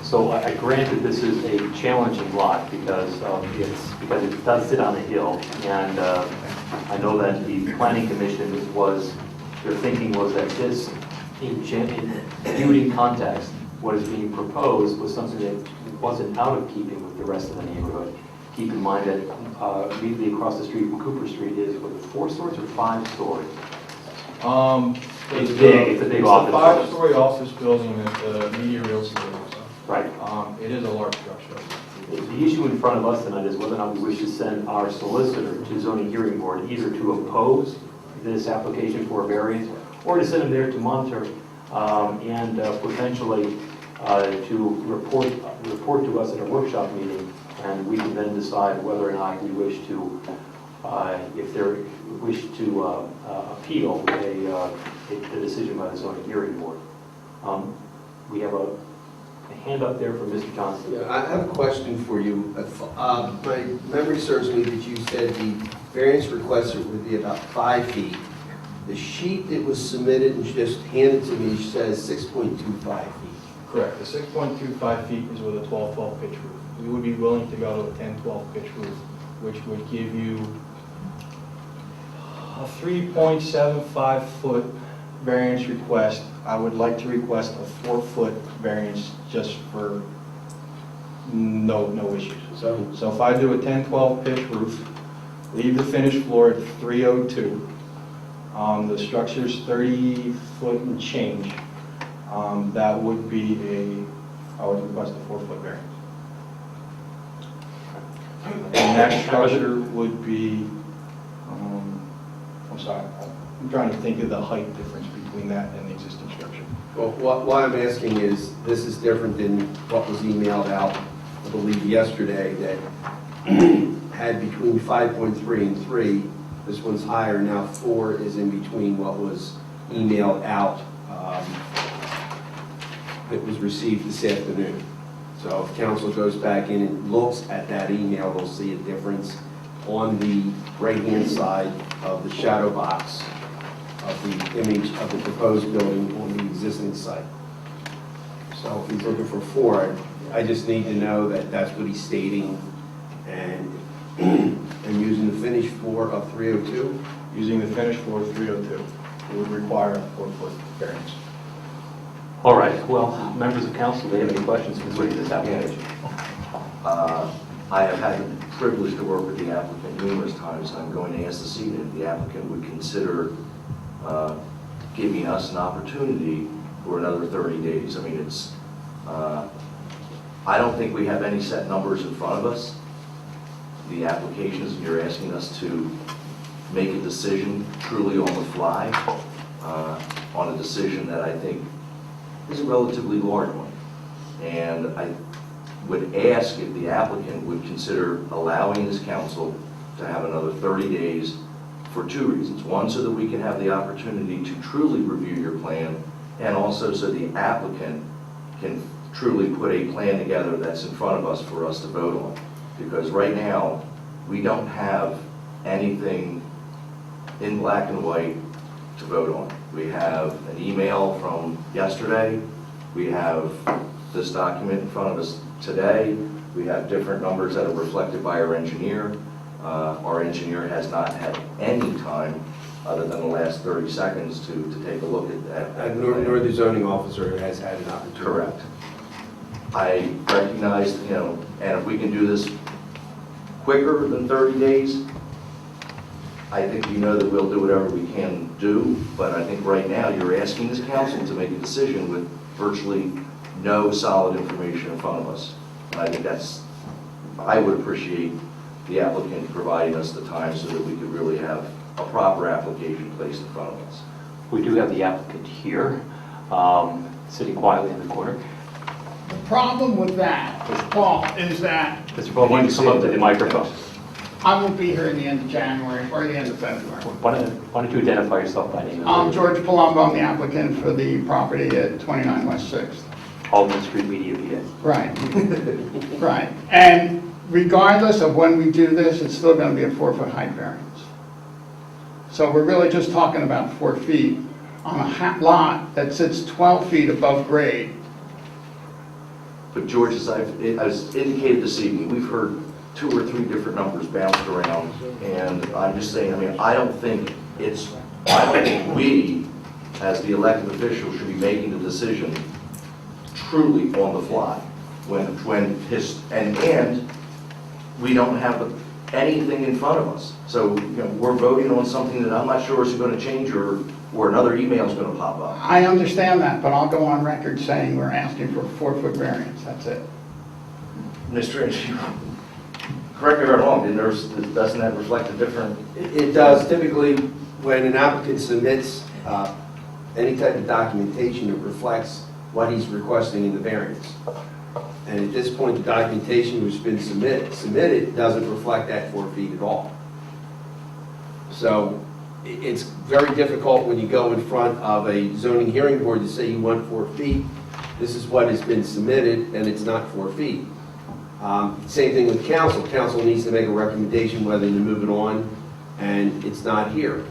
So I grant that this is a challenging lot because it does sit on a hill, and I know that the planning commission their thinking was that this, viewed in context, what is being proposed was something that wasn't out of keeping with the rest of the neighborhood. Keep in mind that immediately across the street from Cooper Street is, what, 4 stories or 5 stories? It's big. It's a big office. It's a 5-story office building that the media real estate owns. Right. It is a large structure. The issue in front of us tonight is whether or not we wish to send our solicitor to zoning hearing board, either to oppose this application for a variance, or to send him there to monitor and potentially to report to us at a workshop meeting, and we can then decide whether or not we wish to, if they wish to appeal the decision by the zoning hearing board. We have a hand up there from Mr. Johnson. Yeah, I have a question for you. My memory serves me that you said the variance request would be about 5 feet. The sheet that was submitted and just handed to me says 6.25 feet. Correct. The 6.25 feet is with a 12-12 pitch roof. We would be willing to go to a 10-12 pitch roof, which would give you a 3.75 foot variance request. I would like to request a 4-foot variance just for no issues. So if I do a 10-12 pitch roof, leave the finished floor at 302, the structure's 30 foot and change, that would be I would request a 4-foot variance. And that structure would be, I'm sorry, I'm trying to think of the height difference between that and the existing structure. Well, what I'm asking is, this is different than what was emailed out, I believe, yesterday, that had between 5.3 and 3. This one's higher, now 4 is in between what was emailed out that was received this afternoon. So if council goes back in and looks at that email, they'll see a difference on the right-hand side of the shadow box of the image of the proposed building on the existing site. So if he's looking for 4, I just need to know that that's what he's stating, and using the finished floor of 302. Using the finished floor of 302, it would require a 4-foot variance. All right. Well, members of council, do they have any questions concerning this application? I have had the privilege to work with the applicant numerous times. I'm going to ask this evening if the applicant would consider giving us an opportunity for another 30 days. I mean, it's, I don't think we have any set numbers in front of us. The applications, you're asking us to make a decision truly on the fly, on a decision that I think is a relatively large one. And I would ask if the applicant would consider allowing this council to have another 30 days for 2 reasons. One, so that we can have the opportunity to truly review your plan, and also so the applicant can truly put a plan together that's in front of us for us to vote on. Because right now, we don't have anything in black and white to vote on. We have an email from yesterday. We have this document in front of us today. We have different numbers that are reflected by our engineer. Our engineer has not had any time, other than the last 30 seconds, to take a look at that. Nor the zoning officer has had an opportunity. Correct. I recognize, and if we can do this quicker than 30 days, I think you know that we'll do whatever we can do, but I think right now you're asking this council to make a decision with virtually no solid information in front of us. And I think I would appreciate the applicant providing us the time so that we could really have a proper application placed in front of us. We do have the applicant here, sitting quietly in the corner. The problem with that, Paul, is that Mr. Paul, why don't you come up to the microphone? I won't be here in the end of January or the end of February. Why don't you identify yourself by name? I'm George Palumbo, I'm the applicant for the property at 29 West 6th. Alden Street Media, PA. Right, right. And regardless of when we do this, it's still going to be a 4-foot height variance. So we're really just talking about 4 feet on a lot that sits 12 feet above grade. But George, as as indicated this evening, we've heard 2 or 3 different numbers bounced around, and I'm just saying, I mean, I don't think we, as the elected officials, should be making the decision truly on the fly, and we don't have anything in front of us. So, we're voting on something that I'm not sure is going to change, or another email is going to pop up. I understand that, but I'll go on record saying we're asking for a 4-foot variance, that's it. Mr. Engineer, correct me if I'm wrong, doesn't that reflect a different? It does. Typically, when an applicant submits any type of documentation, it reflects what he's requesting in the variance. And at this point, the documentation which has been submitted doesn't reflect that 4 feet at all. So it's very difficult when you go in front of a zoning hearing board to say you want 4 feet. This is what has been submitted, and it's not 4 feet. Same thing with council. Council needs to make a recommendation whether to move it on, and it's not here.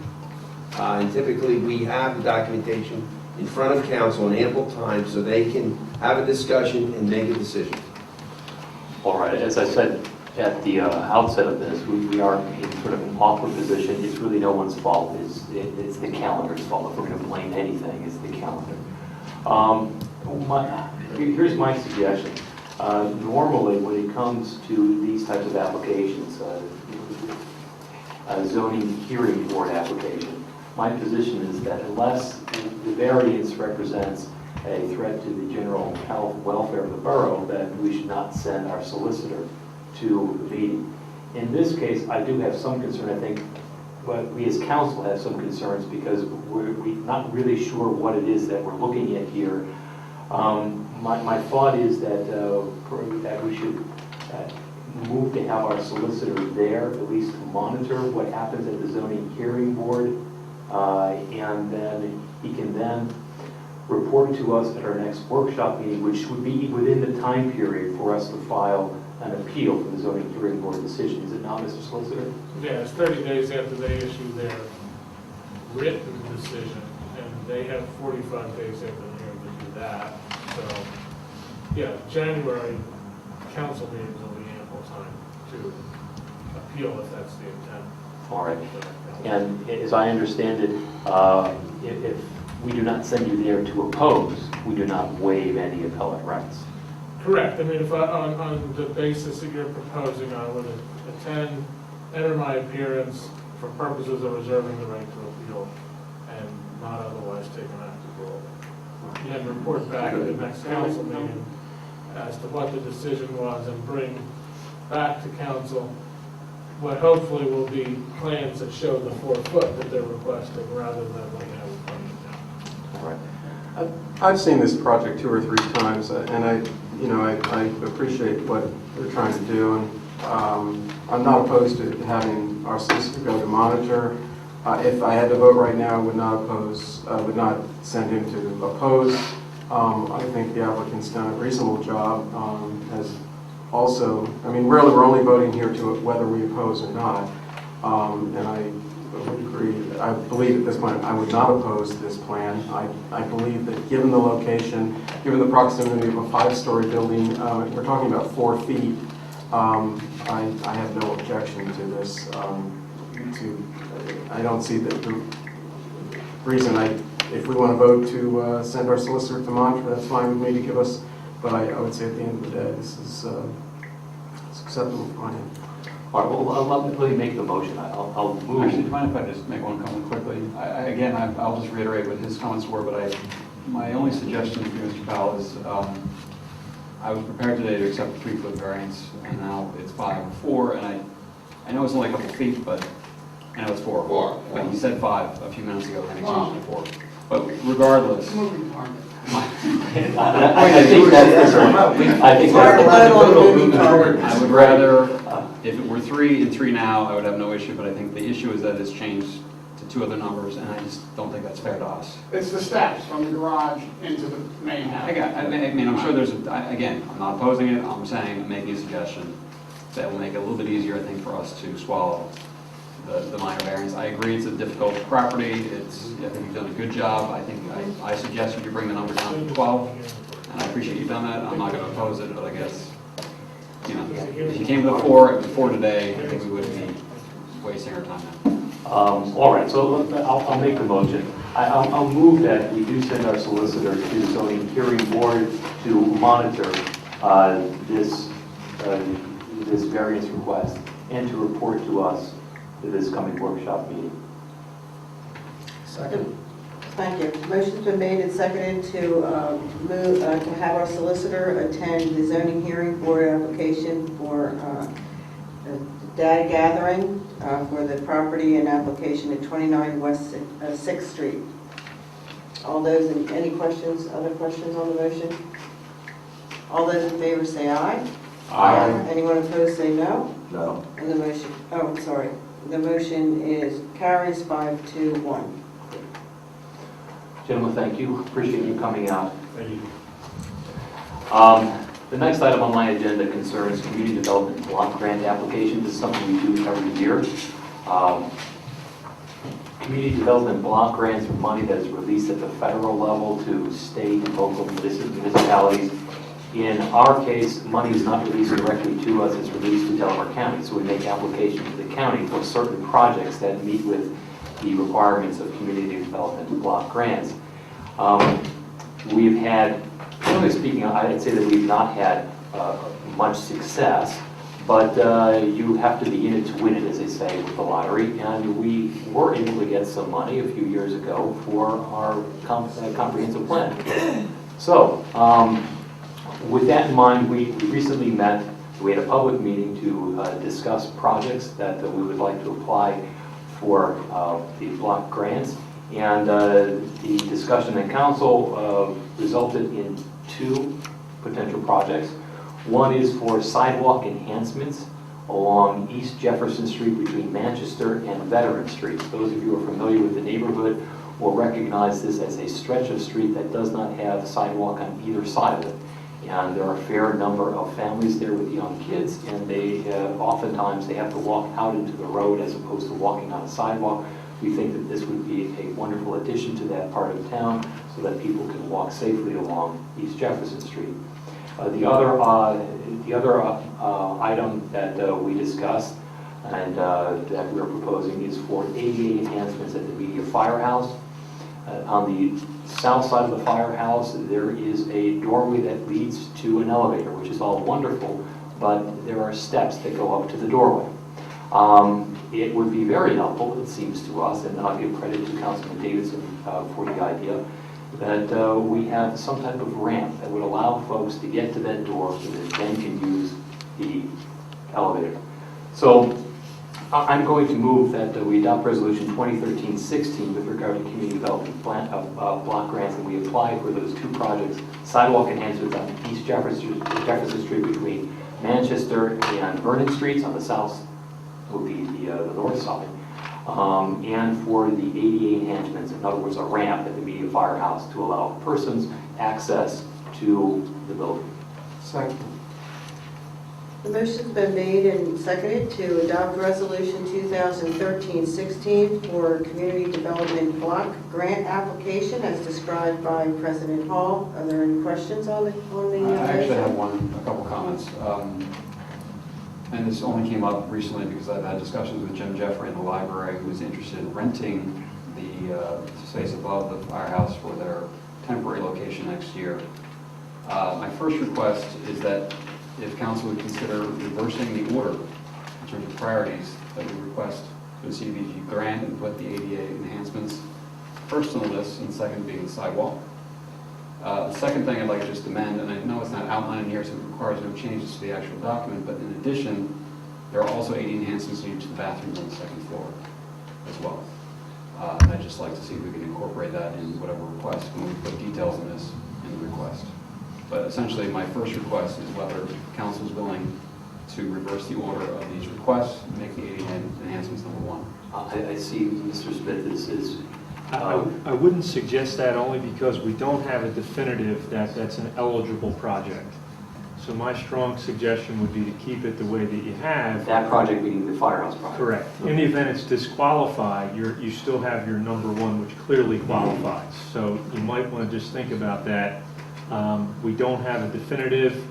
And typically, we have the documentation in front of council in ample time so they can have a discussion and make a decision. All right, as I said at the outset of this, we are in sort of an awkward position. It's really no one's fault. It's the calendar's fault. If we're going to blame anything, it's the calendar. Here's my suggestion. Normally, when it comes to these types of applications, a zoning hearing board application, my position is that unless the variance represents a threat to the general health and welfare of the borough, that we should not send our solicitor to the meeting. In this case, I do have some concern, I think, but we as council have some concerns because we're not really sure what it is that we're looking at here. My thought is that we should move to have our solicitor there, at least to monitor what happens at the zoning hearing board, and then he can then report to us at our next workshop meeting, which would be within the time period for us to file an appeal for the zoning hearing board decision. Is it not, Mr. Solicitor? Yeah, it's 30 days after they issue their written decision, and they have 45 days after the hearing to do that. So, yeah, January council meetings will be ample time to appeal if that's the intent. All right. And as I understand it, if we do not send you there to oppose, we do not waive any appellate rights. Correct. I mean, if on the basis that you're proposing, I would attend, enter my appearance for purposes of reserving the right to appeal, and not otherwise take an active role. And then report back at the next council meeting as to what the decision was, and bring back to council what hopefully will be plans that show the 4 foot that they're requesting, rather than what they have in front of them now. All right. I've seen this project 2 or 3 times, and I appreciate what they're trying to do, and I'm not opposed to having our solicitor go to monitor. If I had to vote right now, I would not send him to oppose. I think the applicant's done a reasonable job. Has also, I mean, really, we're only voting here to whether we oppose or not. And I would agree. I believe at this point I would not oppose this plan. I believe that given the location, given the proximity of a 5-story building, we're talking about 4 feet. I have no objection to this. I don't see the reason. If we want to vote to send our solicitor to monitor, that's fine with me to give us. But I would say at the end of the day, this is it's acceptable for my end. All right, well, let me make the motion. I'll move. Actually, do you mind if I just make one comment quickly? I'll just reiterate what his comments were, but My only suggestion for you, Mr. Powell, is I was prepared today to accept a 3-foot variance, and now it's 5 or 4, and I know it's only a couple feet, but I know it's 4. 4. But you said 5 a few minutes ago, and exchanged to 4. But regardless, Moving target. I think that's the point. I think Mark that's Lowe on the moving target. I would rather, if it were 3 and 3 now, I would have no issue, but I think the issue is that it's changed to 2 other numbers, and I just don't think that's fair to us. It's the steps from the garage into the main house. I mean, I'm sure there's, again, I'm not opposing it, I'm saying, making a suggestion that will make it a little bit easier, I think, for us to swallow the minor variance. I agree, it's a difficult property, I think you've done a good job, I suggest you bring the number down to 12, and I appreciate you've done that, I'm not gonna oppose it, but I guess, you know, if you came to the 4 today, I think we would be wasting our time now. All right, so I'll make the motion. I'll move that we do send our solicitor to the zoning hearing board to monitor this variance request and to report to us at this coming workshop meeting. Second. Thank you. Motion's been made and seconded to to have our solicitor attend the zoning hearing board application for data gathering for the property and application at 29 West 6th Street. All those, any questions, other questions on the motion? All those in favor say aye. Aye. Anyone opposed say no. No. And the motion, oh, I'm sorry. The motion carries 5-1. Gentlemen, thank you. Appreciate you coming out. Thank you. The next item on my agenda concerns community development block grant applications. This is something we do every year. Community development block grants are money that is released at the federal level to state and local municipalities. In our case, money is not released directly to us, it's released to Delaware County. So we make applications to the county for certain projects that meet with the requirements of community development block grants. We've had, generally speaking, I'd say that we've not had much success, but you have to be in it to win it, as they say, with the lottery. And we were able to get some money a few years ago for our comprehensive plan. So, with that in mind, we recently met, we had a public meeting to discuss projects that we would like to apply for the block grants. And the discussion in council resulted in 2 potential projects. One is for sidewalk enhancements along East Jefferson Street between Manchester and Veteran Street. Those of you who are familiar with the neighborhood will recognize this as a stretch of street that does not have sidewalk on either side of it. And there are a fair number of families there with young kids, and they oftentimes they have to walk out into the road as opposed to walking on a sidewalk. We think that this would be a wonderful addition to that part of town so that people can walk safely along East Jefferson Street. The other item that we discussed and that we're proposing is for ADA enhancements at the Media Firehouse. On the south side of the firehouse, there is a doorway that leads to an elevator, which is all wonderful, but there are steps that go up to the doorway. It would be very helpful, it seems to us, and I'll give credit to Councilman Davidson for the idea, that we have some type of ramp that would allow folks to get to that door so that they can use the elevator. So I'm going to move that we adopt Resolution 2013-16 with regard to community development block grants, and we apply for those 2 projects, sidewalk enhancements on East Jefferson Street between Manchester and Vernon Streets on the south, will be the north side, and for the ADA enhancements, in other words, a ramp at the Media Firehouse to allow persons access to the building. Second. The motion's been made and seconded to adopt Resolution 2013-16 for Community Development Block Grant application as described by President Hall. Are there any questions on the I actually motion? have a couple comments. And this only came up recently because I've had discussions with Jim Jeffrey in the library, who's interested in renting the space above the firehouse for their temporary location next year. My first request is that if council would consider reversing the order in terms of priorities that we request for the CDBG grant and put the ADA enhancements first on the list and second being the sidewalk. The second thing I'd like to just amend, and I know it's not outlined here, so it requires no changes to the actual document, but in addition, there are also ADA enhancements needed to the bathrooms on the second floor as well. And I'd just like to see if we can incorporate that in whatever request, when we put details on this in the request. But essentially, my first request is whether council is willing to reverse the order of these requests, make the ADA enhancements number one. I see Mr. Smith is I wouldn't suggest that only because we don't have a definitive that that's an eligible project. So my strong suggestion would be to keep it the way that you have. that project meaning the firehouse project. Correct. In the event it's disqualified, you still have your number one, which clearly qualifies. So you might want to just think about that. We don't have a definitive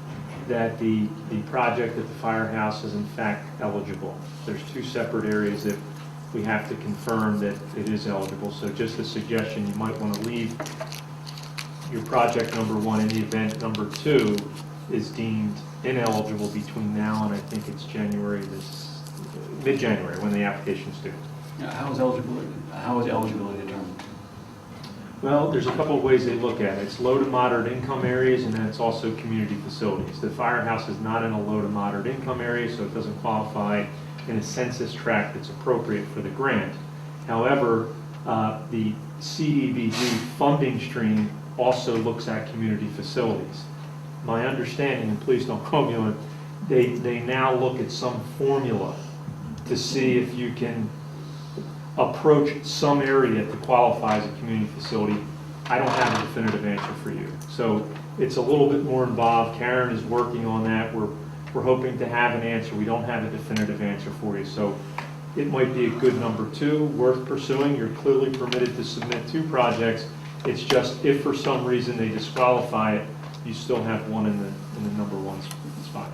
that the project at the firehouse is in fact eligible. There's two separate areas that we have to confirm that it is eligible. So just a suggestion, you might want to leave your project number one in the event number two is deemed ineligible between now and I think it's mid-January when the application's due. How is eligibility determined? Well, there's a couple of ways they look at it. It's low to moderate income areas, and then it's also community facilities. The firehouse is not in a low to moderate income area, so it doesn't qualify in a census tract that's appropriate for the grant. However, the CDBG funding stream also looks at community facilities. My understanding, and please don't quote me on it, they now look at some formula to see if you can approach some area to qualify as a community facility. I don't have a definitive answer for you. So it's a little bit more involved. Karen is working on that. We're hoping to have an answer. We don't have a definitive answer for you. So it might be a good number two, worth pursuing. You're clearly permitted to submit two projects. It's just if for some reason they disqualify it, you still have one in the number one spot.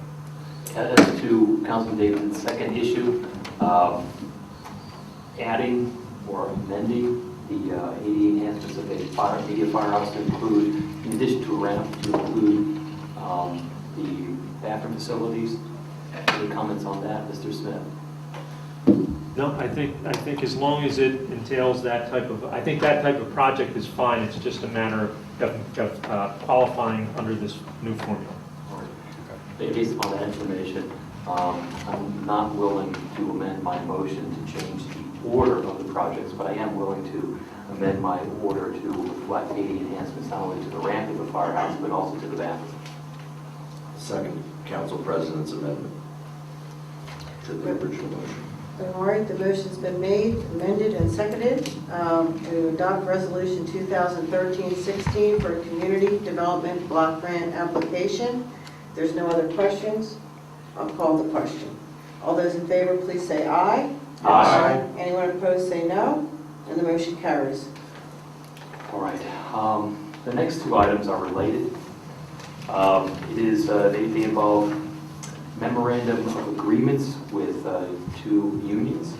As to Councilman David's second issue, adding or amending the ADA enhancements of a media firehouse to include, in addition to a ramp, to include the bathroom facilities. Any comments on that, Mr. Smith? No, I think as long as it entails that type of, I think that type of project is fine. It's just a matter of qualifying under this new formula. Based upon that information, I'm not willing to amend my motion to change the order of the projects, but I am willing to amend my order to reflect ADA enhancements not only to the ramp of the firehouse, but also to the bathroom. Second Council President's amendment to the original motion. All right, the motion's been made, amended, and seconded to adopt Resolution 2013-16 for a community development block grant application. There's no other questions. I'll call the question. All those in favor, please say aye. Aye. Anyone opposed, say no. And the motion carries. All right. The next two items are related. They involve memorandum of agreements with two unions,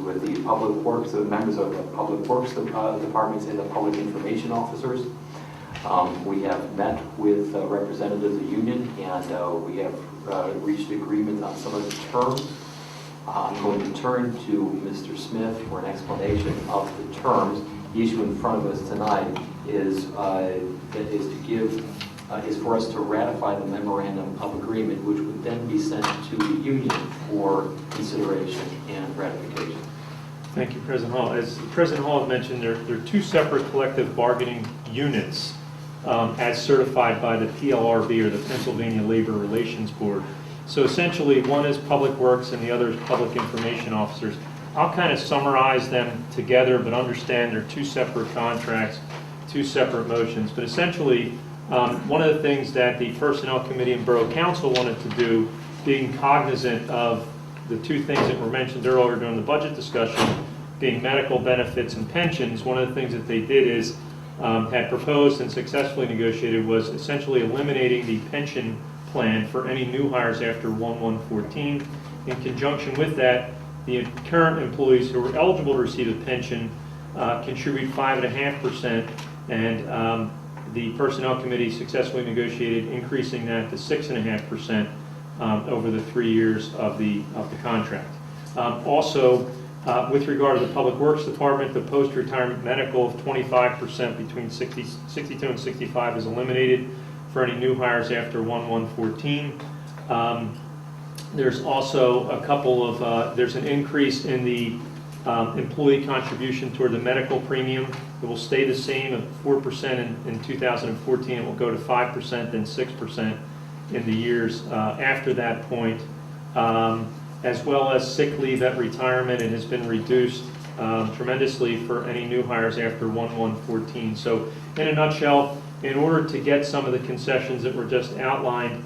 with the public works, the members of the public works departments and the public information officers. We have met with representatives of the union, and we have reached agreement on some of the terms. I'm going to turn to Mr. Smith for an explanation of the terms. The issue in front of us tonight is for us to ratify the memorandum of agreement, which would then be sent to the union for consideration and ratification. Thank you, President Hall. As President Hall had mentioned, there are two separate collective bargaining units as certified by the PLRB, or the Pennsylvania Labor Relations Board. So essentially, one is Public Works and the other is Public Information Officers. I'll kind of summarize them together, but understand they're two separate contracts, two separate motions. But essentially, one of the things that the Personnel Committee and Borough Council wanted to do, being cognizant of the two things that were mentioned earlier during the budget discussion, being medical benefits and pensions, one of the things that they did is had proposed and successfully negotiated was essentially eliminating the pension plan for any new hires after 1/1/14. In conjunction with that, the current employees who were eligible to receive a pension contribute 5.5%, and the Personnel Committee successfully negotiated increasing that to 6.5% over the 3 years of the contract. Also, With regard to the Public Works Department, the post-retirement medical of 25% between 62 and 65 is eliminated for any new hires after 1/1/14. There's also a couple of, there's an increase in the employee contribution toward the medical premium. It will stay the same at 4% in 2014. It will go to 5%, then 6% in the years after that point. As well as sick leave at retirement, it has been reduced tremendously for any new hires after 1/1/14. So in a nutshell, in order to get some of the concessions that were just outlined,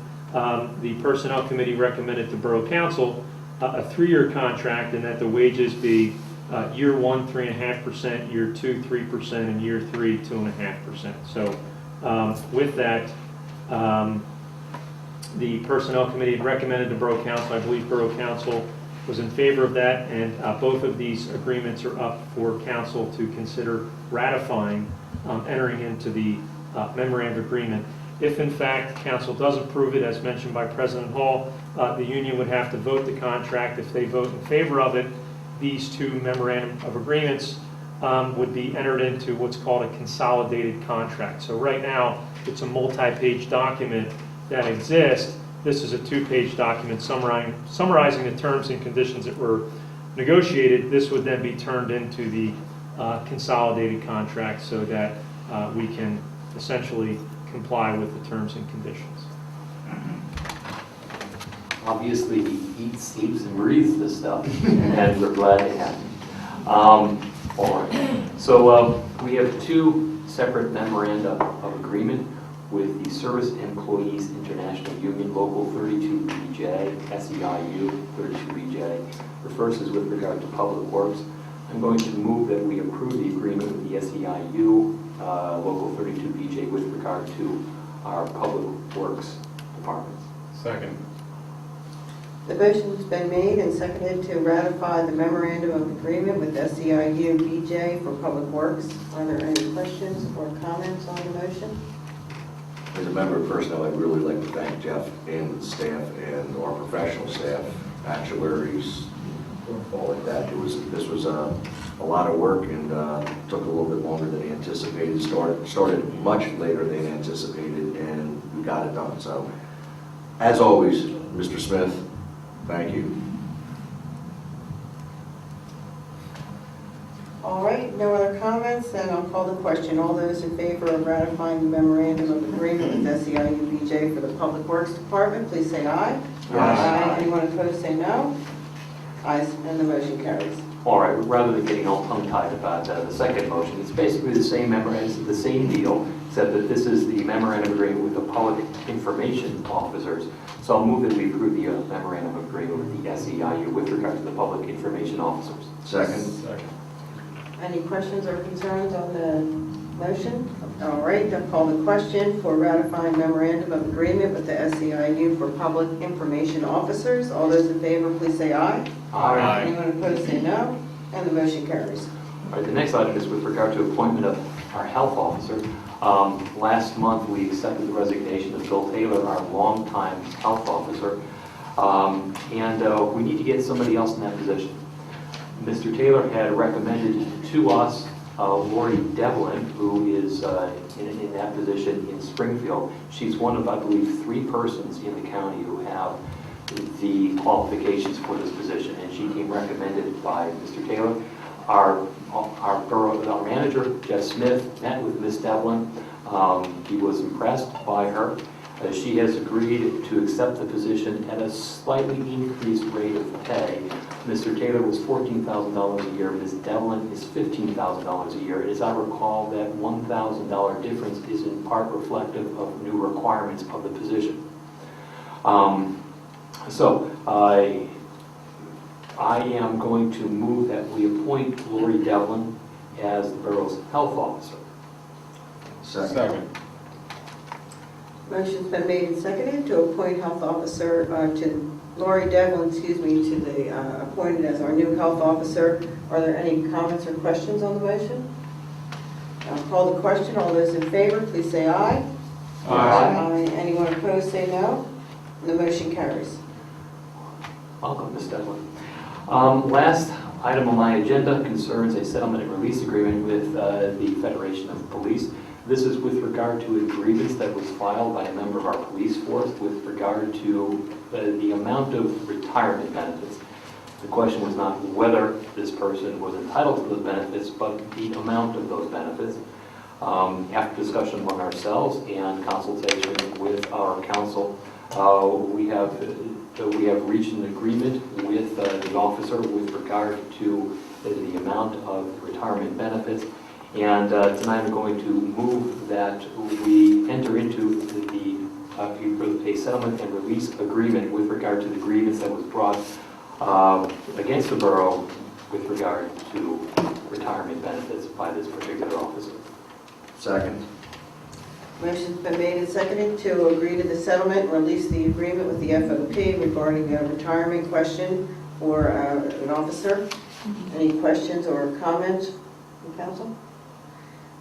the Personnel Committee recommended to Borough Council a 3-year contract, and that the wages be year 1, 3.5%, year 2, 3%, and year 3, 2.5%. So with that, the Personnel Committee recommended to Borough Council. I believe Borough Council was in favor of that, and both of these agreements are up for Council to consider ratifying, entering into the memorandum of agreement. If in fact Council does approve it, as mentioned by President Hall, the union would have to vote the contract. If they vote in favor of it, these two memorandum of agreements would be entered into what's called a consolidated contract. So right now, it's a multi-page document that exists. This is a 2-page document summarizing the terms and conditions that were negotiated. This would then be turned into the consolidated contract so that we can essentially comply with the terms and conditions. Obviously, he eats, sleeps, and breathes this stuff, and we're glad to have him. All right. So we have 2 separate memoranda of agreement with the Service Employees International Union, Local 32BJ, SEIU 32BJ. The first is with regard to Public Works. I'm going to move that we approve the agreement with the SEIU, Local 32BJ, with regard to our Public Works departments. Second. The motion's been made and seconded to ratify the memorandum of agreement with SEIU BJ for Public Works. Are there any questions or comments on the motion? As a member of personnel, I'd really like to thank Jeff and the staff and our professional staff, actuaries, all like that. This was a lot of work and took a little bit longer than anticipated. Started much later than anticipated, and we got it done. So, as always, Mr. Smith, thank you. All right, no other comments, then I'll call the question. All those in favor of ratifying the memorandum of agreement with SEIU BJ for the Public Works Department, please say aye. Aye. Anyone opposed, say no. Ayes, and the motion carries. All right, rather than getting all tongue-tied about the second motion, it's basically the same memorandum, it's the same deal, except that this is the memorandum of agreement with the public information officers. So I'll move that we approve the memorandum of agreement with the SEIU with regard to the public information officers. Second. Any questions or concerns on the motion? All right, I'll call the question for ratifying memorandum of agreement with the SEIU for public information officers. All those in favor, please say aye. Aye. Anyone opposed, say no. And the motion carries. All right, the next item is with regard to appointment of our health officer. Last month, we accepted the resignation of Bill Taylor, our longtime health officer, and we need to get somebody else in that position. Mr. Taylor had recommended to us Lori Devlin, who is in that position in Springfield. She's one of, I believe, 3 persons in the county who have the qualifications for this position, and she came recommended by Mr. Taylor. Our manager, Jeff Smith, met with Ms. Devlin. He was impressed by her. She has agreed to accept the position at a slightly increased rate of pay. Mr. Taylor was $14,000 a year. Ms. Devlin is $15,000 a year. As I recall, that $1,000 difference is in part reflective of new requirements of the position. So I am going to move that we appoint Lori Devlin as the borough's health officer. Second. Motion's been made and seconded to appoint health officer, to Lori Devlin, to the, appointed as our new health officer. Are there any comments or questions on the motion? I'll call the question. All those in favor, please say aye. Aye. Anyone opposed, say no. And the motion carries. Welcome, Ms. Devlin. Last item on my agenda concerns a settlement and release agreement with the Federation of Police. This is with regard to a grievance that was filed by a member of our police force with regard to the amount of retirement benefits. The question was not whether this person was entitled to those benefits, but the amount of those benefits. After discussion among ourselves and consultation with our counsel, we have reached an agreement with the officer with regard to the amount of retirement benefits. And tonight I'm going to move that we enter into a settlement and release agreement with regard to the grievance that was brought against the borough with regard to retirement benefits by this particular officer. Second. Motion's been made and seconded to agree to the settlement and release the agreement with the FOP regarding a retirement question for an officer. Any questions or comments from council?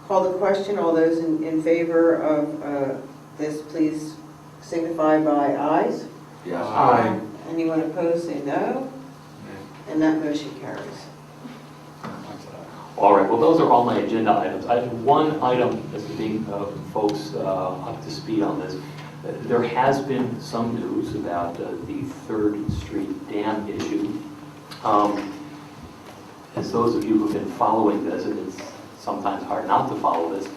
Call the question. All those in favor of this, please signify by ayes. Yes. Aye. Anyone opposed, say no. And that motion carries. All right, well, those are all my agenda items. I have one item, just to bring folks up to speed on this. There has been some news about the 3rd Street Dam issue. As those of you who have been following this, and it's sometimes hard not to follow this,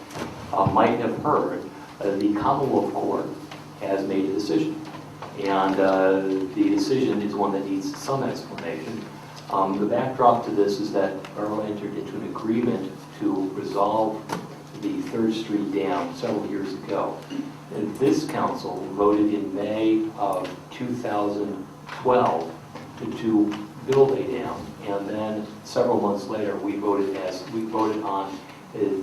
might have heard, the Commonwealth Court has made a decision. And the decision is one that needs some explanation. The backdrop to this is that Borough entered into an agreement to resolve the 3rd Street Dam several years ago. And this council voted in May of 2012 to build a dam. And then several months later, we voted on the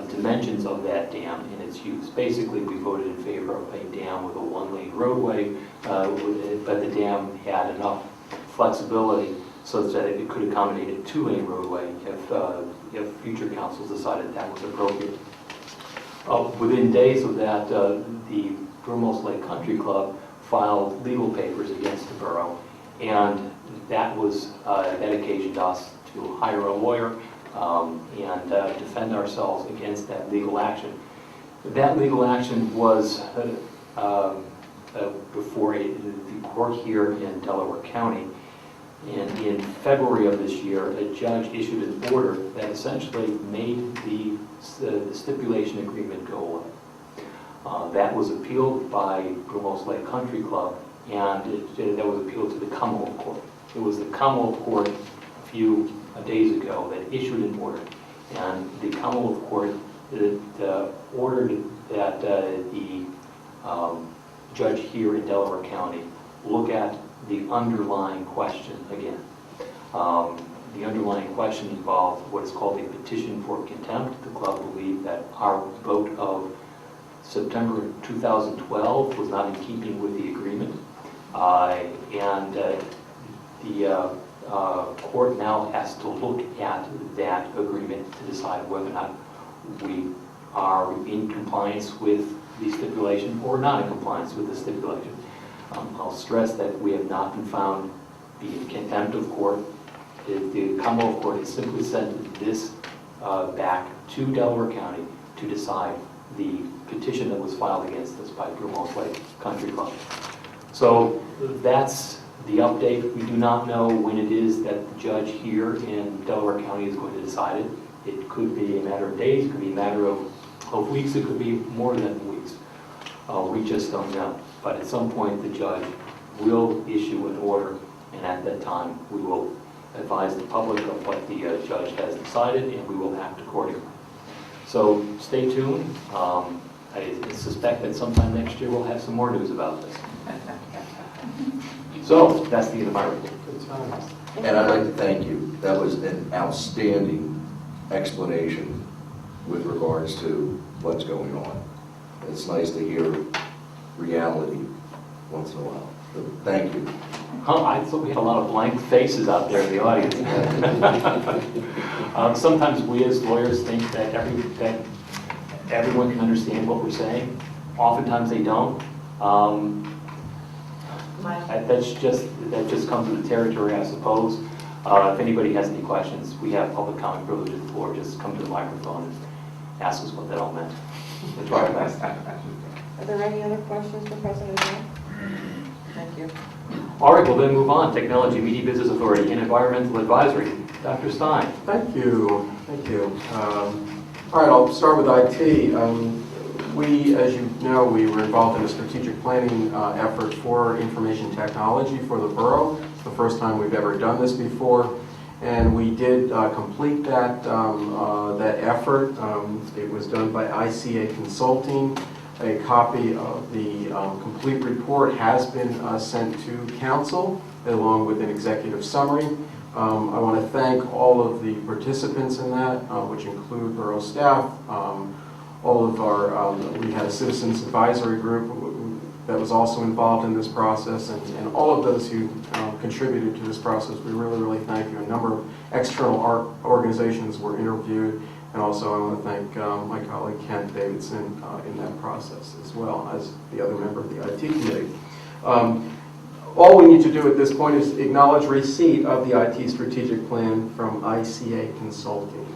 dimensions of that dam and its use. Basically, we voted in favor of a dam with a 1-lane roadway, but the dam had enough flexibility so that it could accommodate a 2-lane roadway if future councils decided that was appropriate. Within days of that, the Borough Lake Country Club filed legal papers against the borough, and that occasioned us to hire a lawyer and defend ourselves against that legal action. That legal action was before the court here in Delaware County. And in February of this year, a judge issued an order that essentially made the stipulation agreement go away. That was appealed by Borough Lake Country Club, and that was appealed to the Commonwealth Court. It was the Commonwealth Court a few days ago that issued an order, and the Commonwealth Court ordered that the judge here in Delaware County look at the underlying question again. The underlying question involved what is called a petition for contempt. The club believed that our vote of September 2012 was not in keeping with the agreement, and the court now has to look at that agreement to decide whether or not we are in compliance with the stipulation or not in compliance with the stipulation. I'll stress that we have not been found to be in contempt of court. The Commonwealth Court has simply sent this back to Delaware County to decide the petition that was filed against us by Borough Lake Country Club. So that's the update. We do not know when it is that the judge here in Delaware County is going to decide it. It could be a matter of days, it could be a matter of weeks, it could be more than weeks. We just don't know. But at some point, the judge will issue an order, and at that time, we will advise the public of what the judge has decided, and we will act accordingly. So stay tuned. I suspect that sometime next year we'll have some more news about this. So that's the end of my report. And I'd like to thank you. That was an outstanding explanation with regards to what's going on. It's nice to hear reality once in a while. So thank you. I thought we had a lot of blank faces out there in the audience. Sometimes we as lawyers think that everyone can understand what we're saying. Oftentimes they don't. That just comes with the territory, I suppose. If anybody has any questions, we have public comment privilege at the floor. Just come to the microphone and ask us what that all meant. We'll try our best. Are there any other questions for President Hall? Thank you. All right, we'll then move on. Technology, Media Business Authority, and Environmental Advisory. Dr. Stein. Thank you. Thank you. All right, I'll start with IT. We, as you know, we were involved in a strategic planning effort for information technology for the borough. It's the first time we've ever done this before, and we did complete that effort. It was done by ICA Consulting. A copy of the complete report has been sent to council along with an executive summary. I want to thank all of the participants in that, which include borough staff, all of our, we had a citizens advisory group that was also involved in this process, and all of those who contributed to this process. We really, really thank you. A number of external organizations were interviewed, and also I want to thank my colleague Kent Davidson in that process, as well as the other member of the IT committee. All we need to do at this point is acknowledge receipt of the IT strategic plan from ICA Consulting.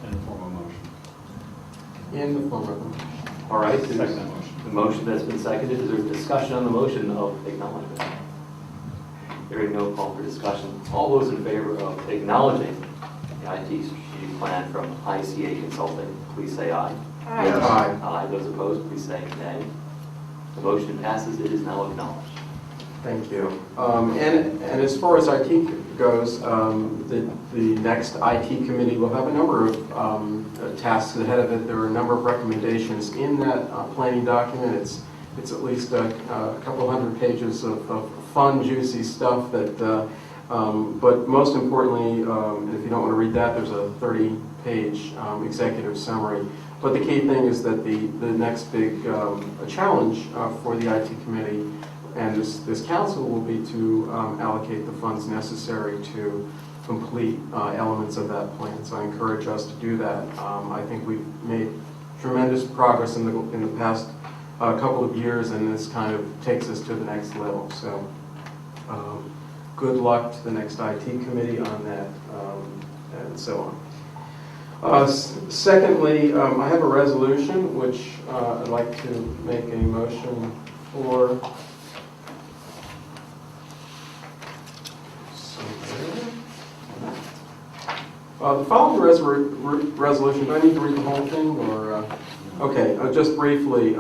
In the form of motion. In the form of a motion. All right. Second that motion. The motion that's been seconded. Is there discussion on the motion of acknowledgement? Hearing no call for discussion. All those in favor of acknowledging the IT strategic plan from ICA Consulting, please say aye. Aye. Yes. Aye. Aye. Those opposed, please say nay. The motion passes. It is now acknowledged. Thank you. And as far as IT goes, the next IT committee will have a number of tasks ahead of it. There are a number of recommendations in that planning document. It's at least a couple hundred pages of fun, juicy stuff that, but most importantly, if you don't want to read that, there's a 30-page executive summary. But the key thing is that the next big challenge for the IT committee and this council will be to allocate the funds necessary to complete elements of that plan. So I encourage us to do that. I think we've made tremendous progress in the past couple of years, and this kind of takes us to the next level. So good luck to the next IT committee on that, and so on. Secondly, I have a resolution which I'd like to make a motion for. The following resolution, do I need to read the whole thing, or? Okay, just briefly.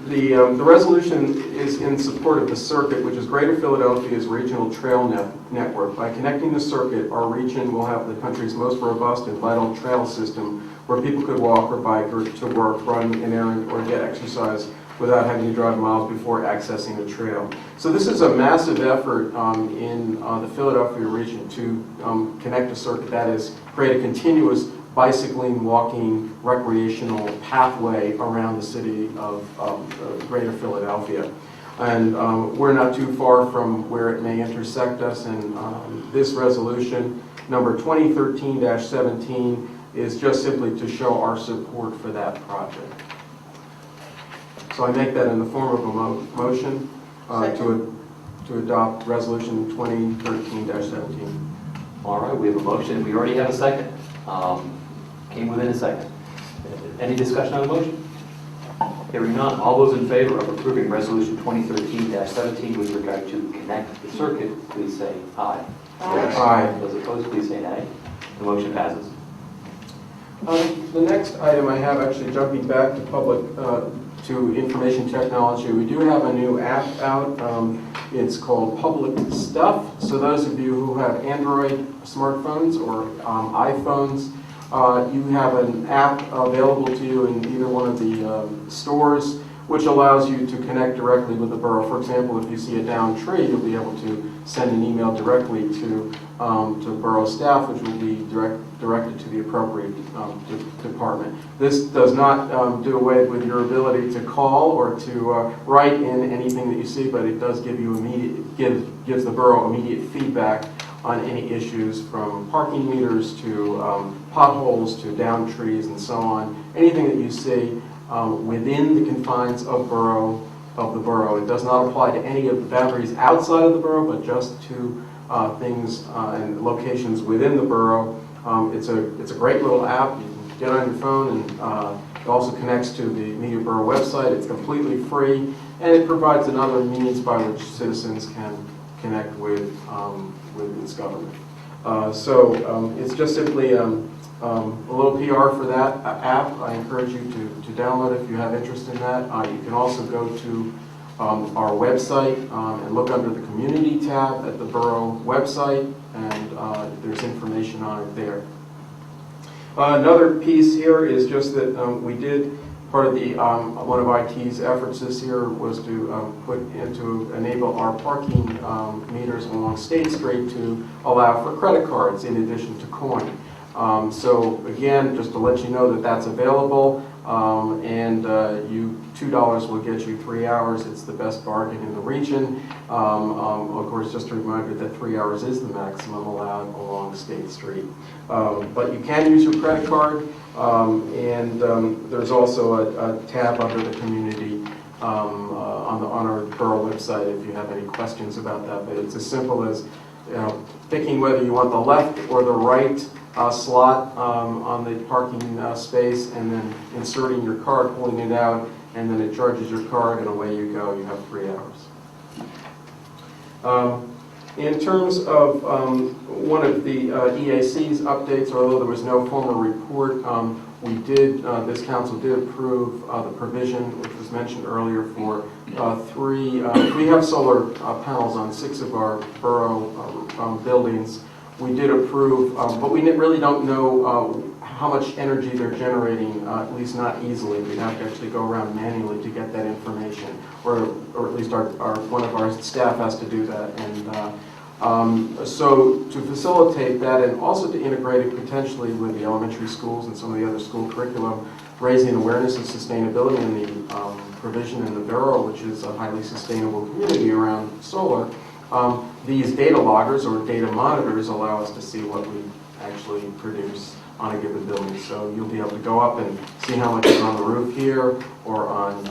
The resolution is in support of the circuit, which is Greater Philadelphia's regional trail network. By connecting the circuit, our region will have the country's most robust and vital trail system where people could walk or bike or to work, run an errand, or get exercise without having to drive miles before accessing the trail. So this is a massive effort in the Philadelphia region to connect a circuit, that is, create a continuous bicycling, walking, recreational pathway around the city of Greater Philadelphia. And we're not too far from where it may intersect us, and this resolution, number 2013-17, is just simply to show our support for that project. So I make that in the form of a motion to adopt resolution 2013-17. All right, we have a motion. We already have a second. Came within a second. Any discussion on the motion? Hearing none. All those in favor of approving resolution 2013-17 with regard to connect the circuit, please say aye. Aye. Aye. Those opposed, please say nay. The motion passes. The next item I have, actually jumping back to to information technology, we do have a new app out. It's called Public Stuff. So those of you who have Android smartphones or iPhones, you have an app available to you in either one of the stores, which allows you to connect directly with the borough. For example, if you see a downed tree, you'll be able to send an email directly to borough staff, which will be directed to the appropriate department. This does not do away with your ability to call or to write in anything that you see, but it does give you gives the borough immediate feedback on any issues, from parking meters to potholes to downed trees and so on. Anything that you see within the confines of the borough. It does not apply to any of the boundaries outside of the borough, but just to things and locations within the borough. It's a great little app. You can get on your phone, and it also connects to the Media Borough website. It's completely free, and it provides another means by which citizens can connect with its government. It's just simply a little PR for that app. I encourage you to download it if you have interest in that. You can also go to our website and look under the Community tab at the Borough website, and there's information on it there. Another piece here is just that we did, part of the one of IT's efforts this year was to enable our parking meters along State Street to allow for credit cards in addition to coin. So again, just to let you know that that's available, and $2 will get you 3 hours. It's the best bargain in the region. Of course, just a reminder that 3 hours is the maximum allowed along State Street. But you can use your credit card, and there's also a tab under the community on our Borough website if you have any questions about that. But it's as simple as picking whether you want the left or the right slot on the parking space, and then inserting your card, pulling it out, and then it charges your card, and away you go. You have 3 hours. In terms of one of the EAC's updates, although there was no formal report, this council did approve the provision, which was mentioned earlier, for we have solar panels on 6 of our borough buildings. We did approve, but we really don't know how much energy they're generating, at least not easily. We'd have to actually go around manually to get that information, or at least one of our staff has to do that. And so to facilitate that, and also to integrate it potentially with the elementary schools and some of the other school curriculum, raising awareness of sustainability and the provision in the borough, which is a highly sustainable community around solar. These data loggers or data monitors allow us to see what we actually produce on a given building. So you'll be able to go up and see how much is on the roof here, or on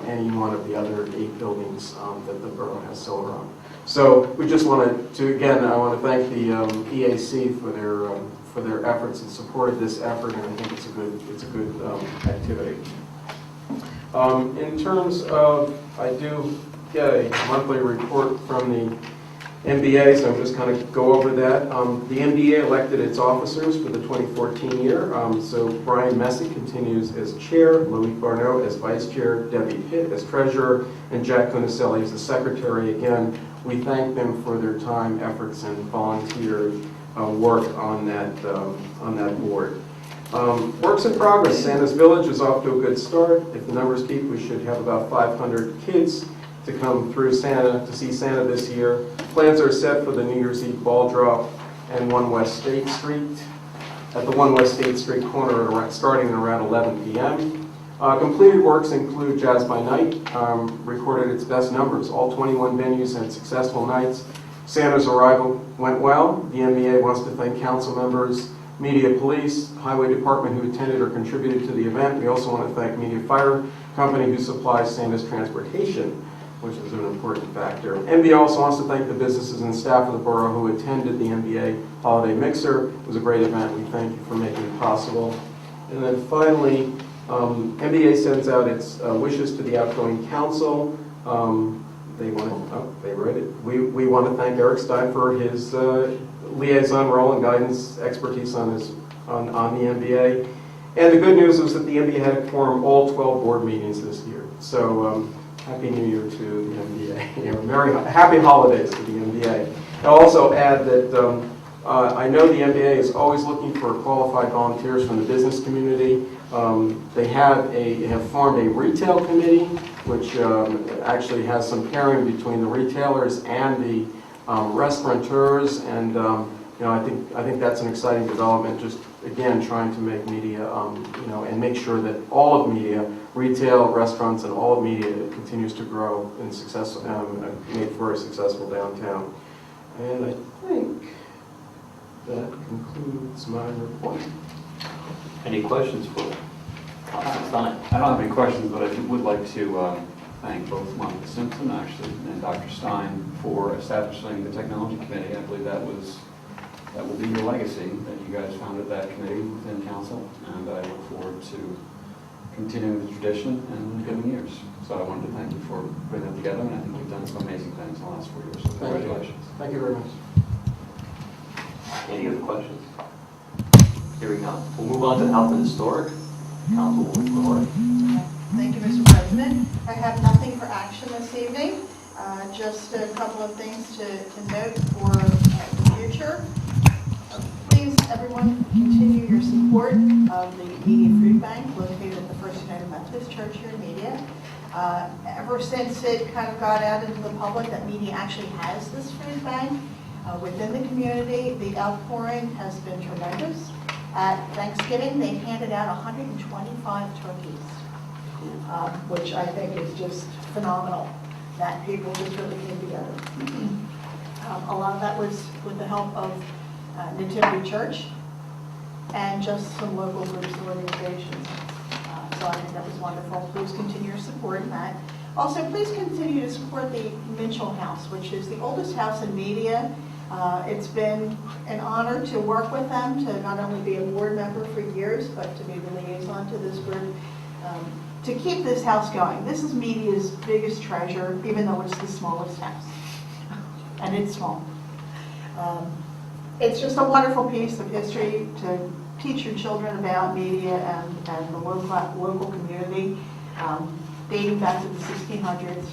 any one of the other 8 buildings that the borough has solar on. So we just wanted to, again, I want to thank the EAC for their efforts and support of this effort, and I think it's a good activity. In terms of, I do get a monthly report from the MBA, so I'm just kind of go over that. The MBA elected its officers for the 2014 year. So Brian Messy continues as chair, Louis Barneau as vice chair, Debbie Pitt as treasurer, and Jack Cunicelli as the secretary. Again, we thank them for their time, efforts, and volunteer work on that board. Works in progress. Santa's Village is off to a good start. If the numbers keep, we should have about 500 kids to come through to see Santa this year. Plans are set for the New Year's Eve ball drop and 1 West State Street, at the 1 West State Street corner starting at around 11 p.m. Completed works include Jazz by Night, recorded its best numbers. All 21 venues had successful nights. Santa's arrival went well. The MBA wants to thank council members, Media Police, Highway Department who attended or contributed to the event. We also want to thank Media Fire Company who supplies Santa's transportation, which is an important factor. MBA also wants to thank the businesses and staff of the borough who attended the MBA Holiday Mixer. It was a great event. We thank you for making it possible. And then finally, MBA sends out its wishes to the outgoing council. They read it. We want to thank Eric Stein for his liaison role and guidance expertise on the MBA. And the good news is that the MBA had a quorum all 12 board meetings this year. So Happy New Year to the MBA. Happy holidays to the MBA. I'll also add that I know the MBA is always looking for qualified volunteers from the business community. They have formed a retail committee, which actually has some pairing between the retailers and the restaurateurs, and I think that's an exciting development. Just again, trying to make media, and make sure that all of media, retail, restaurants, and all of media continues to grow and make for a successful downtown. And I think that concludes my report. Any questions for Stein? I don't have any questions, but I would like to thank both Monica Simpson, actually, and Dr. Stein for establishing the Technology Committee. I believe that will be your legacy, that you guys founded that committee within council, and I look forward to continuing the tradition in the coming years. So I wanted to thank you for putting that together, and I think you've done some amazing things in the last 4 years. So congratulations. Thank you very much. Any other questions? Hearing none. We'll move on to Health and Historic. Councilwoman Borough. Thank you, Mr. President. I have nothing for action this evening, just a couple of things to note for the future. Please, everyone, continue your support of the Media Food Bank located at the First United Methodist Church here in Media. Ever since it kind of got out into the public that Media actually has this food bank within the community, the outpouring has been tremendous. At Thanksgiving, they handed out 125 turkeys, which I think is just phenomenal, that people just really came together. A lot of that was with the help of Nativity Church and just some local groups and organizations. So I think that was wonderful. Please continue your support in that. Also, please continue to support the Mitchell House, which is the oldest house in Media. It's been an honor to work with them, to not only be a board member for years, but to be the liaison to this group, to keep this house going. This is Media's biggest treasure, even though it's the smallest house. And it's small. It's just a wonderful piece of history to teach your children about Media and the local community, dating back to the 1600s.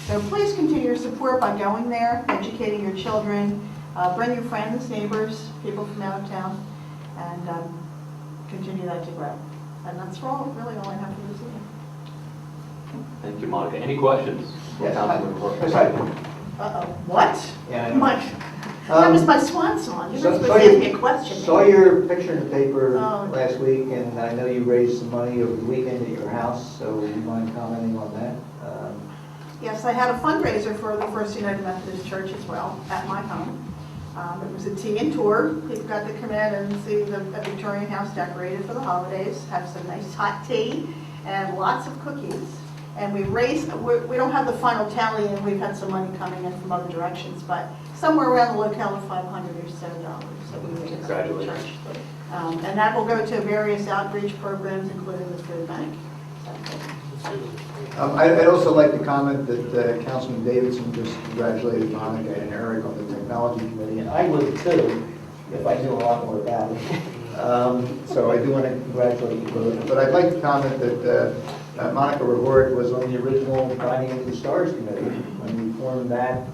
So please continue your support by going there, educating your children, bring your friends, neighbors, people from out of town, and continue that to grow. And that's really all I have for this evening. Thank you, Monica. Any questions? Yes, Councilwoman Borough. Uh-oh, what? Yeah, I know. Mike, that was my swan song. You're not supposed to ask me a question. Saw your picture in the paper Oh. last week, and I know you raised some money over the weekend at your house, so would you mind commenting on that? Yes, I had a fundraiser for the First United Methodist Church as well, at my home. It was a tea and tour. People got to come in and see the Victorian house decorated for the holidays, have some nice hot tea, and lots of cookies. And we we don't have the final tally, and we've had some money coming in from other directions, but somewhere around the locale of $500 or so that we raised at the church. And that will go to various outreach programs, including the food bank. I'd also like to comment that Councilman Davidson just congratulated Monica and Eric on the Technology Committee, and I would too, if I knew a lot more about it. So I do want to congratulate you both. But I'd like to comment that Monica Rehort was on the original Guiding into the Stars Committee when we formed that,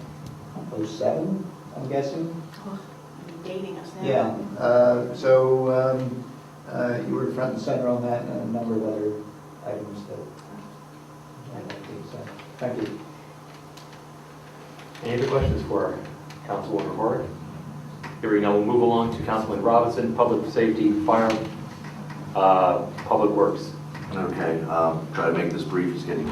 2007, I'm guessing? Oh, you're dating us now. Yeah. So you were front and center on that and a number of other items that I'd like to say. Thank you. Any other questions for Councilwoman Borough? Hearing none, we'll move along to Councilman Robinson, Public Safety, Fire, Public Works. Okay, try to make this brief, it's getting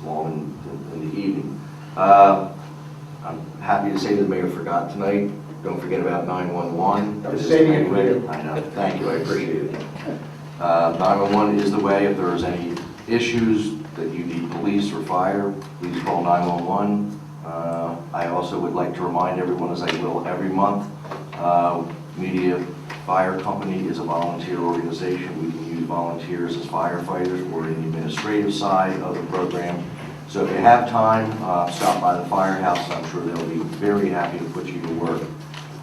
long in the evening. I'm happy to say the mayor forgot tonight. Don't forget about 911. I was saving it for you. I know, thank you, I appreciate it. 911 is the way. If there's any issues that you need police or fire, please call 911. I also would like to remind everyone, as I will every month, Media Fire Company is a volunteer organization. We can use volunteers as firefighters or in the administrative side of the program. So if you have time, stop by the firehouse. I'm sure they'll be very happy to put you to work.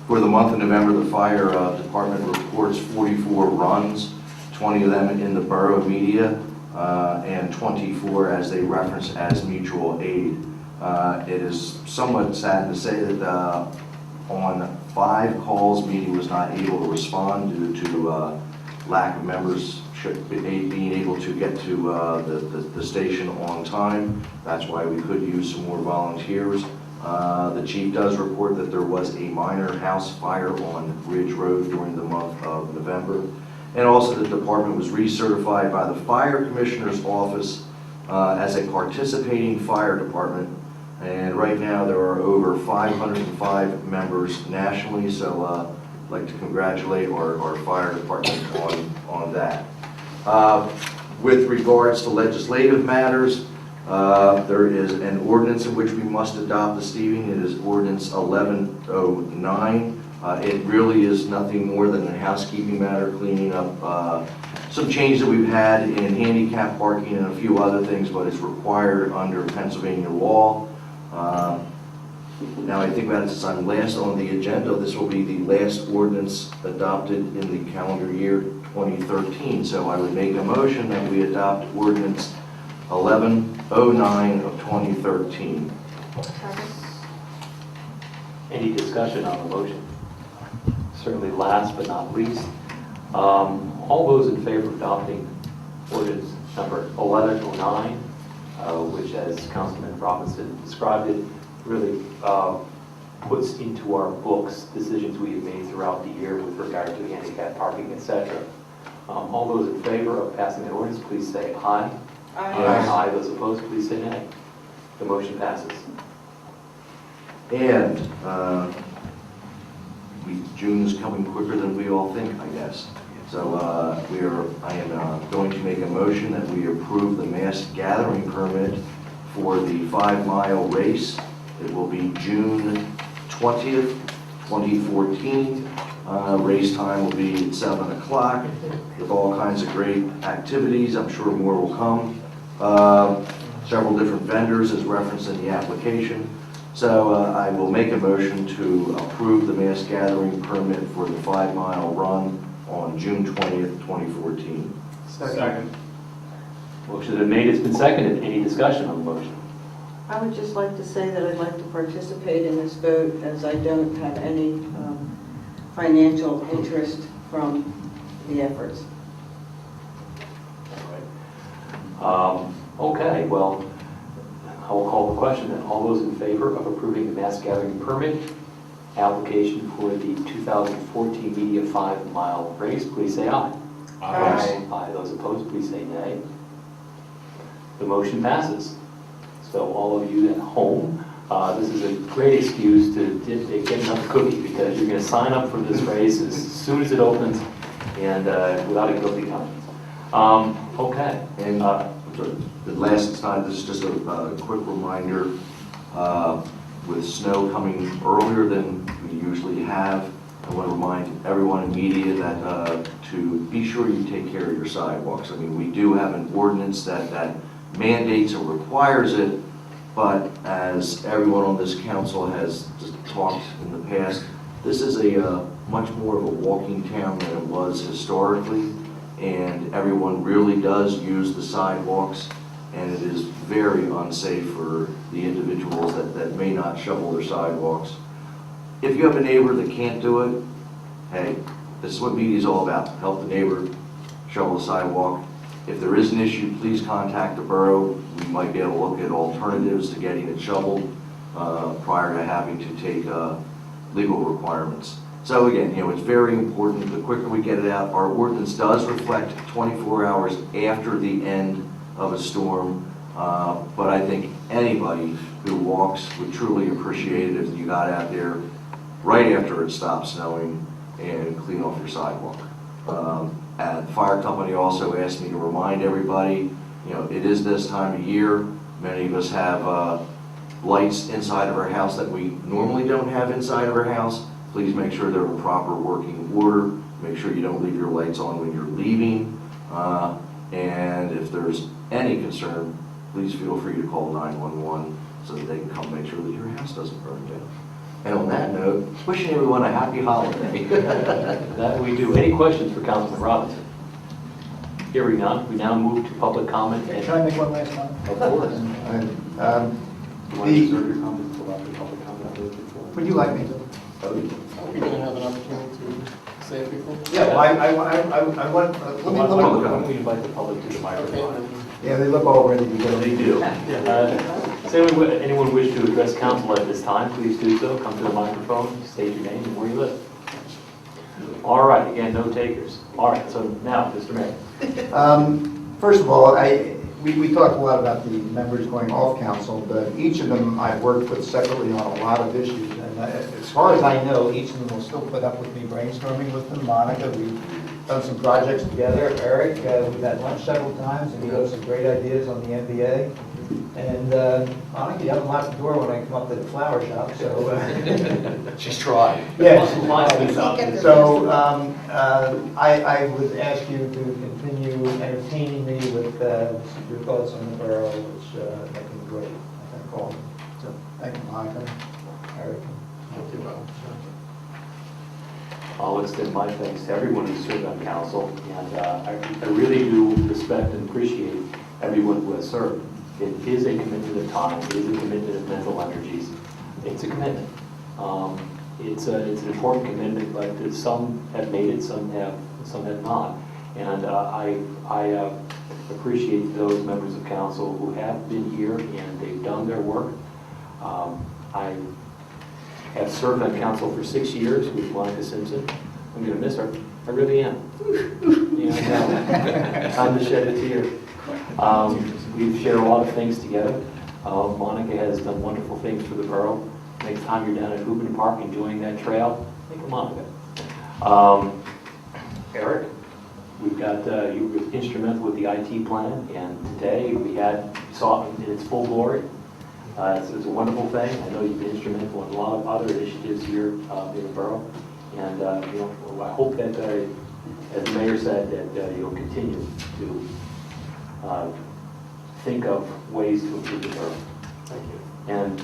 For the month of November, the fire department reports 44 runs, 20 of them in the Borough of Media, and 24 as they reference as mutual aid. It is somewhat sad to say that on 5 calls, Media was not able to respond due to lack of members being able to get to the station on time. That's why we could use some more volunteers. The chief does report that there was a minor house fire on Ridge Road during the month of November. And also the department was recertified by the Fire Commissioner's Office as a participating fire department. And right now there are over 505 members nationally, so I'd like to congratulate our fire department on that. With regards to legislative matters, There is an ordinance in which we must adopt this evening. It is ordinance 1109. It really is nothing more than a housekeeping matter, cleaning up some changes that we've had in handicap parking and a few other things, but it's required under Pennsylvania law. Now I think about it, since I'm last on the agenda, this will be the last ordinance adopted in the calendar year 2013. So I would make a motion that we adopt ordinance 1109 of 2013. Any discussion on the motion? Certainly last but not least, all those in favor of adopting ordinance number 1109, which as Councilman Robinson described it, really puts into our books decisions we have made throughout the year with regard to handicap parking, etc. All those in favor of passing the ordinance, please say aye. Aye. Those opposed, please say nay. The motion passes. And June is coming quicker than we all think, I guess. So I am going to make a motion that we approve the mass gathering permit for the 5-mile race. It will be June 20th, 2014. Race time will be at 7 o'clock with all kinds of great activities. I'm sure more will come. Several different vendors as referenced in the application. So I will make a motion to approve the mass gathering permit for the 5-mile run on June 20th, 2014. Second. Motion has been made, it's been seconded. Any discussion on the motion? I would just like to say that I'd like to participate in this vote, as I don't have any financial interest from the efforts. Okay, well, I will call the question then. All those in favor of approving the mass gathering permit application for the 2014 Media 5-mile race, please say aye. Aye. Aye. Those opposed, please say nay. The motion passes. So all of you at home, this is a great excuse to get another cookie, because you're going to sign up for this race as soon as it opens and without a guilty conscience. Okay. And the last time, this is just a quick reminder, with snow coming earlier than we usually have, I want to remind everyone in media that to be sure you take care of your sidewalks. I mean, we do have an ordinance that mandates or requires it, but as everyone on this council has just talked in the past, this is a much more of a walking town than it was historically, and everyone really does use the sidewalks, and it is very unsafe for the individuals that may not shovel their sidewalks. If you have a neighbor that can't do it, hey, this is what media is all about. Help the neighbor shovel the sidewalk. If there is an issue, please contact the borough. We might be able to look at alternatives to getting it shoveled prior to having to take legal requirements. So again, it's very important. The quicker we get it out, our ordinance does reflect 24 hours after the end of a storm, but I think anybody who walks would truly appreciate it if you got out there right after it stopped snowing and clean off your sidewalk. And the fire company also asked me to remind everybody, it is this time of year. Many of us have lights inside of our house that we normally don't have inside of our house. Please make sure they're in proper working order. Make sure you don't leave your lights on when you're leaving. And if there's any concern, please feel free to call 911 so that they can come make sure that your house doesn't burn down. And on that note, wishing everyone a happy holiday. That we do. Any questions for Councilman Robinson? Hearing none, we now move to public comment. Can I make one last comment? Of course. You want to reserve your comments till after public comment? Would you like me to? Are we going to have an opportunity to say it before? Yeah, well, I want, Why don't we invite the public to the microphone? yeah, they look all ready to go. They do. Anyone wish to address council at this time, please do so. Come to the microphone, state your name and where you live. All right, again, no takers. All right, so now, Mr. Mayor. First of all, we talked a lot about the members going off council, but each of them I've worked with separately on a lot of issues. And as far as I know, each of them will still put up with me brainstorming with them. Monica, we've done some projects together. Eric, we've had lunch several times, and he has some great ideas on the NBA. And Monica, you haven't locked the door when I come up to the flower shop, so. She's tried. Yes. So, I would ask you to continue entertaining me with your thoughts on the borough, which make me great. I think all. So, thank you, Monica. Eric. Thank you, I'll extend my thanks to everyone who served on council, and I really do respect and appreciate everyone who has served. It is a commitment of time, it is a commitment of mental energies. It's a commitment. It's an important commitment, but some have made it, some have not. And I appreciate those members of council who have been here and they've done their work. I have served on council for 6 years with Monica Simpson. I'm going to miss her. I really am. Time to shed a tear. We've shared a lot of things together. Monica has done wonderful things for the borough. Next time you're down at Hoopin Park enjoying that trail, think of Monica. Eric, we've got you were instrumental with the IT plan, and today we saw it in its full glory. It's a wonderful thing. I know you've been instrumental in a lot of other initiatives here in the borough, and I hope that, as the mayor said, that you'll continue to think of ways to improve the borough. Thank you. And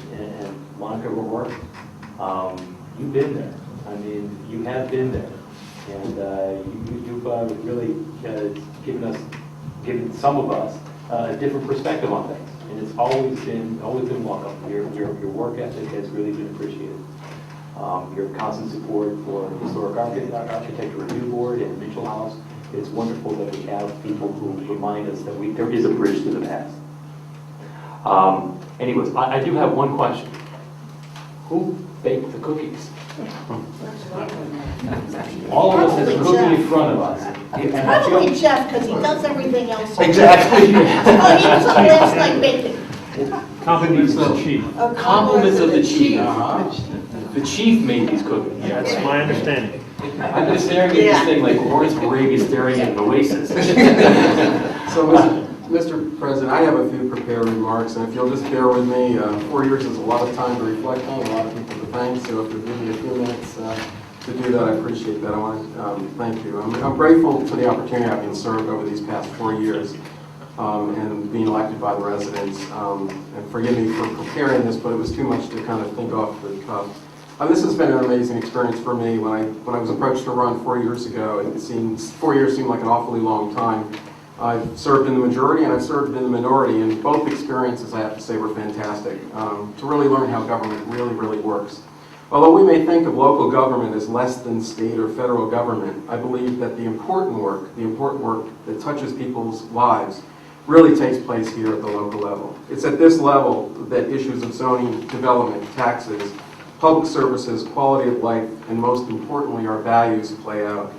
Monica O'Rourke, you've been there. I mean, you have been there, and you've really given some of us a different perspective on things. And it's always been welcome. Your work ethic has really been appreciated. Your constant support for the Historic Architecture Review Board and Mitchell House. It's wonderful that we have people who remind us that there is a bridge to the past. Anyways, I do have one question. Who baked the cookies? All of us has a cookie in front of us. And I feel- probably Jeff, because he does everything else. Exactly. Oh, he was on last night baking. Compliments of the chief. Oh, Compliments of the chief. The chief made these cookies. That's my understanding. I've been staring at this thing like Lawrence Moravia staring at an oasis. So, Mr. President, I have a few prepared remarks, and if you'll just bear with me, 4 years is a lot of time to reflect on, a lot of people to thank, so if you'll give me a few minutes to do that, I appreciate that. I want to thank you. I'm grateful for the opportunity I've been served over these past 4 years and being elected by the residents. And forgive me for preparing this, but it was too much to kind of think off the cuff. This has been an amazing experience for me. When I was approached to run 4 years ago, 4 years seemed like an awfully long time. I've served in the majority and I've served in the minority, and both experiences, I have to say, were fantastic to really learn how government really, really works. Although we may think of local government as less than state or federal government, I believe that the important work that touches people's lives really takes place here at the local level. It's at this level that issues of zoning, development, taxes, public services, quality of life, and most importantly, our values play out.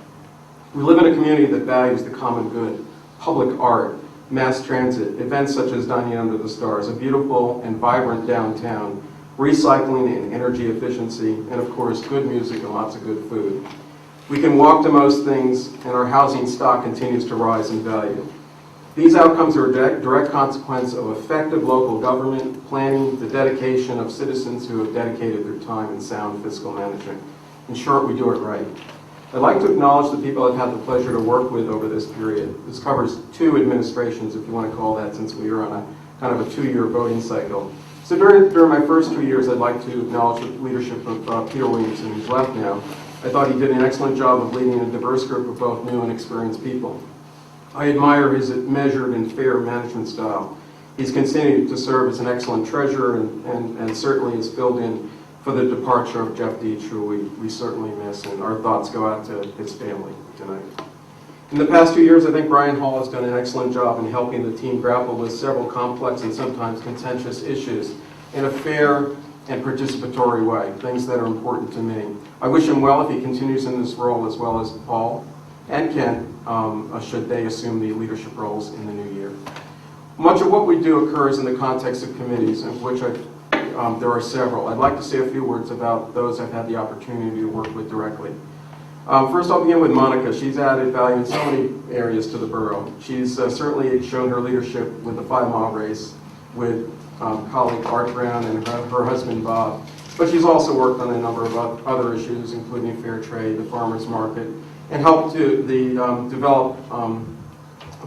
We live in a community that values the common good, public art, mass transit, events such as Dining Under the Stars, a beautiful and vibrant downtown, recycling and energy efficiency, and of course, good music and lots of good food. We can walk to most things, and our housing stock continues to rise in value. These outcomes are a direct consequence of effective local government, planning, the dedication of citizens who have dedicated their time and sound fiscal management. In short, we do it right. I'd like to acknowledge the people I've had the pleasure to work with over this period. This covers 2 administrations, if you want to call that, since we were on a kind of a 2-year voting cycle. So during my first 2 years, I'd like to acknowledge the leadership of Peter Williamson, who's left now. I thought he did an excellent job of leading a diverse group of both new and experienced people. I admire his measured and fair management style. He's continued to serve as an excellent treasurer and certainly has filled in for the departure of Jeff Deach, who we certainly miss, and our thoughts go out to his family tonight. In the past 2 years, I think Brian Hall has done an excellent job in helping the team grapple with several complex and sometimes contentious issues in a fair and participatory way, things that are important to me. I wish him well if he continues in this role, as well as Paul and Ken, should they assume the leadership roles in the new year. Much of what we do occurs in the context of committees, of which there are several. I'd like to say a few words about those I've had the opportunity to work with directly. First, I'll begin with Monica. She's added value in so many areas to the borough. She's certainly shown her leadership with the 5-mile race, with colleague Art Brown and her husband Bob. But she's also worked on a number of other issues, including fair trade, the farmers market, and helped to develop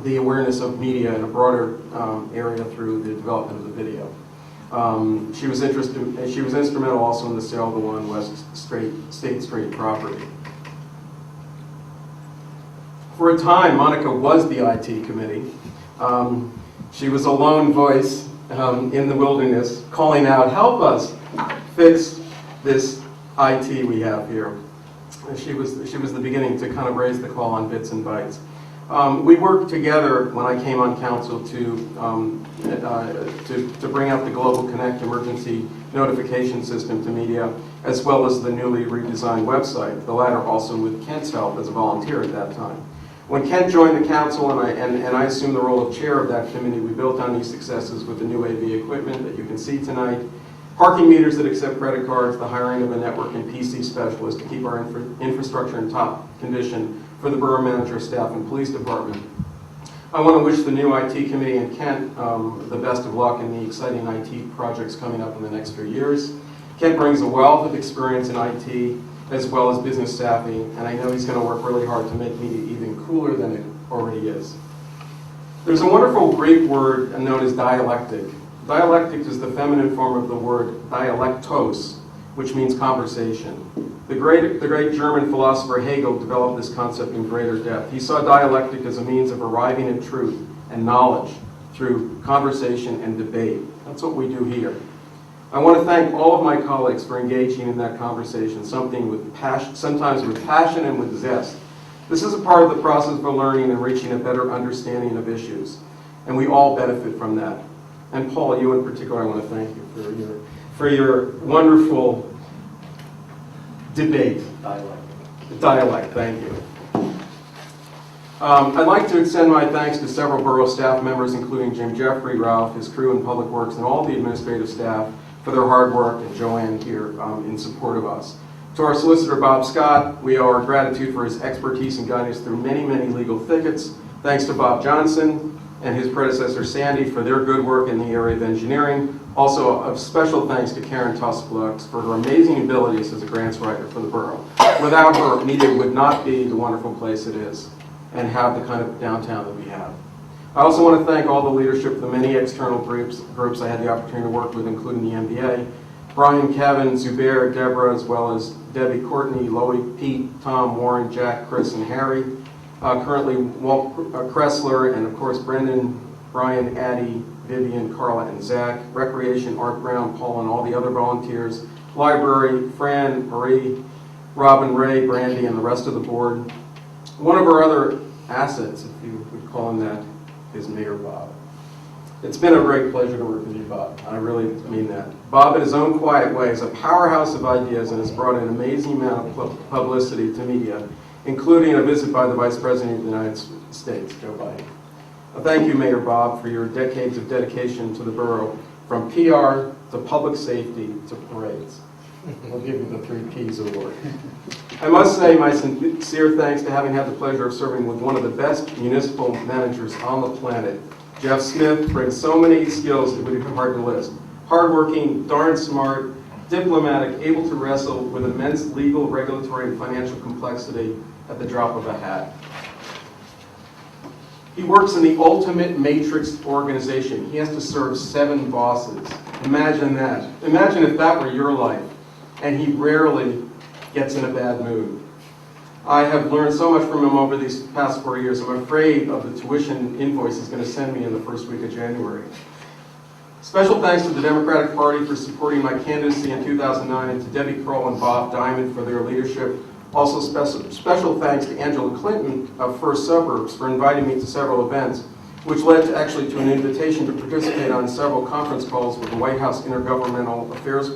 the awareness of media in a broader area through the development of the video. She was instrumental also in the sale of the 1 West State Street property. For a time, Monica was the IT committee. She was a lone voice in the wilderness, calling out, "Help us fix this IT we have here." And she was the beginning to kind of raise the call on bits and bytes. We worked together when I came on council to bring out the Global Connect emergency notification system to media, as well as the newly redesigned website, the latter also with Kent's help as a volunteer at that time. When Kent joined the council and I assumed the role of chair of that committee, we built on these successes with the new AV equipment that you can see tonight, parking meters that accept credit cards, the hiring of a network and PC specialist to keep our infrastructure in top condition for the borough manager, staff, and police department. I want to wish the new IT committee and Kent the best of luck in the exciting IT projects coming up in the next few years. Kent brings a wealth of experience in IT as well as business savvy, and I know he's going to work really hard to make media even cooler than it already is. There's a wonderful Greek word known as dialectic. Dialectic is the feminine form of the word dialectos, which means conversation. The great German philosopher Hegel developed this concept in greater depth. He saw dialectic as a means of arriving at truth and knowledge through conversation and debate. That's what we do here. I want to thank all of my colleagues for engaging in that conversation, sometimes with passion and with zest. This is a part of the process of learning and reaching a better understanding of issues, and we all benefit from that. And Paul, you in particular, I want to thank you for your wonderful debate. Dialect, thank you. I'd like to extend my thanks to several borough staff members, including Jim Jeffrey, Ralph, his crew in Public Works, and all the administrative staff for their hard work, and Joanne here in support of us. To our solicitor, Bob Scott, we owe our gratitude for his expertise and guidance through many, many legal thickets. Thanks to Bob Johnson and his predecessor, Sandy, for their good work in the area of engineering. Also, a special thanks to Karen Tusplux for her amazing abilities as a grants writer for the borough. Without her, media would not be the wonderful place it is and have the kind of downtown that we have. I also want to thank all the leadership of the many external groups I had the opportunity to work with, including the MBA. Brian, Kevin, Zubair, Deborah, as well as Debbie, Courtney, Loie, Pete, Tom, Warren, Jack, Chris, and Harry. Currently, Walt Kressler, and of course, Brendan, Brian, Addie, Vivian, Carla, and Zach. Recreation, Art Brown, Paul, and all the other volunteers. Library, Fran, Marie, Robin, Ray, Brandy, and the rest of the board. One of our other assets, if you would call him that, is Mayor Bob. It's been a great pleasure to work with you, Bob. I really mean that. Bob, in his own quiet way, is a powerhouse of ideas and has brought an amazing amount of publicity to media, including a visit by the Vice President of the United States, Joe Biden. Thank you, Mayor Bob, for your decades of dedication to the borough, from PR to public safety to parades. We'll give you the 3 Ps award. I must say my sincere thanks to having had the pleasure of serving with one of the best municipal managers on the planet. Jeff Smith brings so many skills it would be hard to list. Hardworking, darn smart, diplomatic, able to wrestle with immense legal, regulatory, and financial complexity at the drop of a hat. He works in the ultimate matrix organization. He has to serve 7 bosses. Imagine that. Imagine if that were your life. And he rarely gets in a bad mood. I have learned so much from him over these past 4 years. I'm afraid of the tuition invoice he's going to send me in the first week of January. Special thanks to the Democratic Party for supporting my candidacy in 2009 and to Debbie Kroll and Bob Diamond for their leadership. Also special thanks to Angela Clinton of First Suburbs for inviting me to several events, which led to an invitation to participate on several conference calls with the White House Intergovernmental Affairs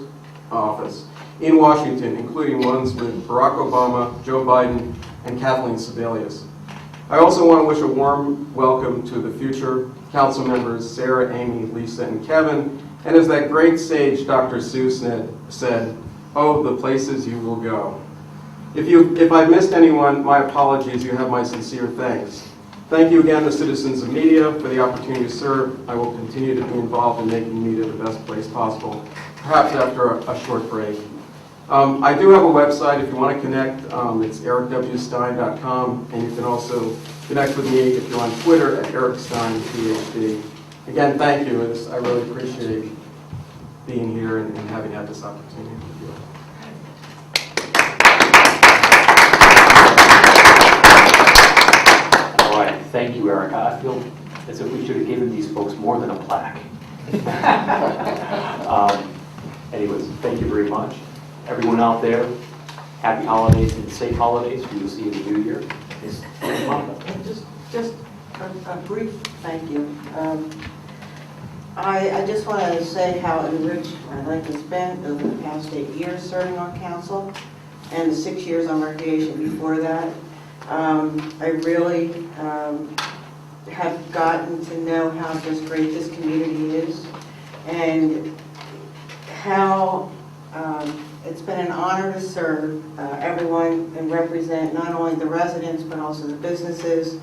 Office in Washington, including ones with Barack Obama, Joe Biden, and Kathleen Sebelius. I also want to wish a warm welcome to the future council members, Sarah, Amy, Lisa, and Kevin, and as that great sage Dr. Seuss said, oh, the places you will go. If I've missed anyone, my apologies, you have my sincere thanks. Thank you again to citizens of media for the opportunity to serve. I will continue to be involved in making media the best place possible, perhaps after a short break. I do have a website if you want to connect. It's ericwstein.com, and you can also connect with me if you're on Twitter at ericsteinphd. Again, thank you. I really appreciate being here and having had this opportunity with you. All right, thank you, Eric. I feel as if we should have given these folks more than a plaque. Anyways, thank you very much. Everyone out there, happy holidays and safe holidays. We will see you in the new year. Yes, Monica. Just a brief thank you. I just want to say how enriched my life has been over the past 8 years serving on council and the 6 years on recreation before that. I really have gotten to know how just great this community is and how it's been an honor to serve everyone and represent not only the residents but also the businesses.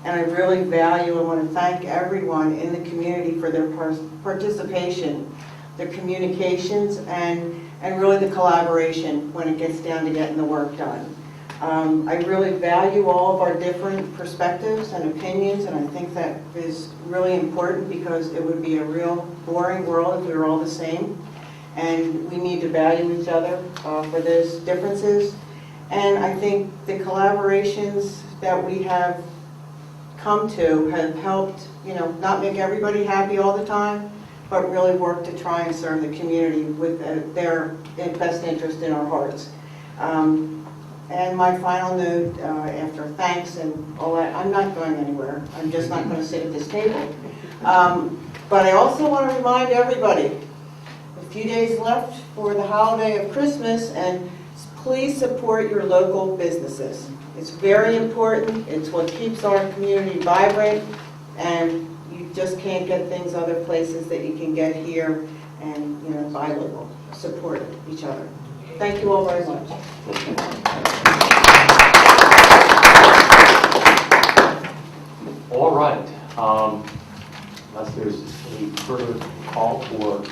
And I really value and want to thank everyone in the community for their participation, their communications, and really the collaboration when it gets down to getting the work done. I really value all of our different perspectives and opinions, and I think that is really important because it would be a real boring world if we were all the same. And we need to value each other for those differences. And I think the collaborations that we have come to have helped, not make everybody happy all the time, but really work to try and serve the community with their best interest in our hearts. And my final note, after thanks and all that, I'm not going anywhere. I'm just not going to sit at this table. But I also want to remind everybody, a few days left for the holiday of Christmas, and please support your local businesses. It's very important. It's what keeps our community vibrant, and you just can't get things other places that you can get here, and buy local. Support each other. Thank you all very much. All right. Unless there's any further call for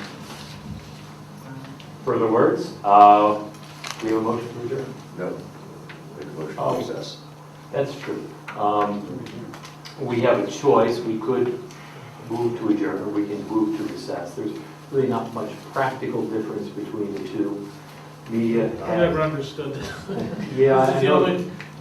further words, we have a motion to adjourn. No. Make a motion Oh. to recess. That's true. We have a choice. We could move to adjourn or we can move to recess. There's really not much practical difference between the two. Media I never understood this. Yeah,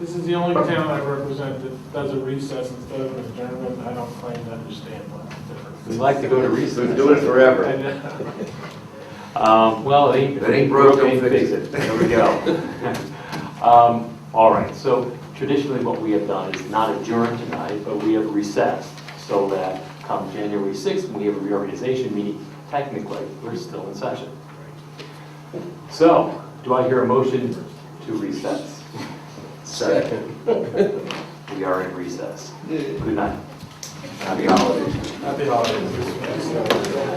This is the only town I represent that does a recess instead of an adjournment. I don't claim to understand what the difference we is. like to go to recess. We've been doing it forever. I know. Well, it ain't broke, don't fix it. There we go. All right, so traditionally what we have done is not adjourn tonight, but we have recessed so that come January 6th, when we have a reorganization meeting, technically, we're still in session. So, do I hear a motion to recess? Second. We are in recess. Good night. Happy holidays. Happy holidays.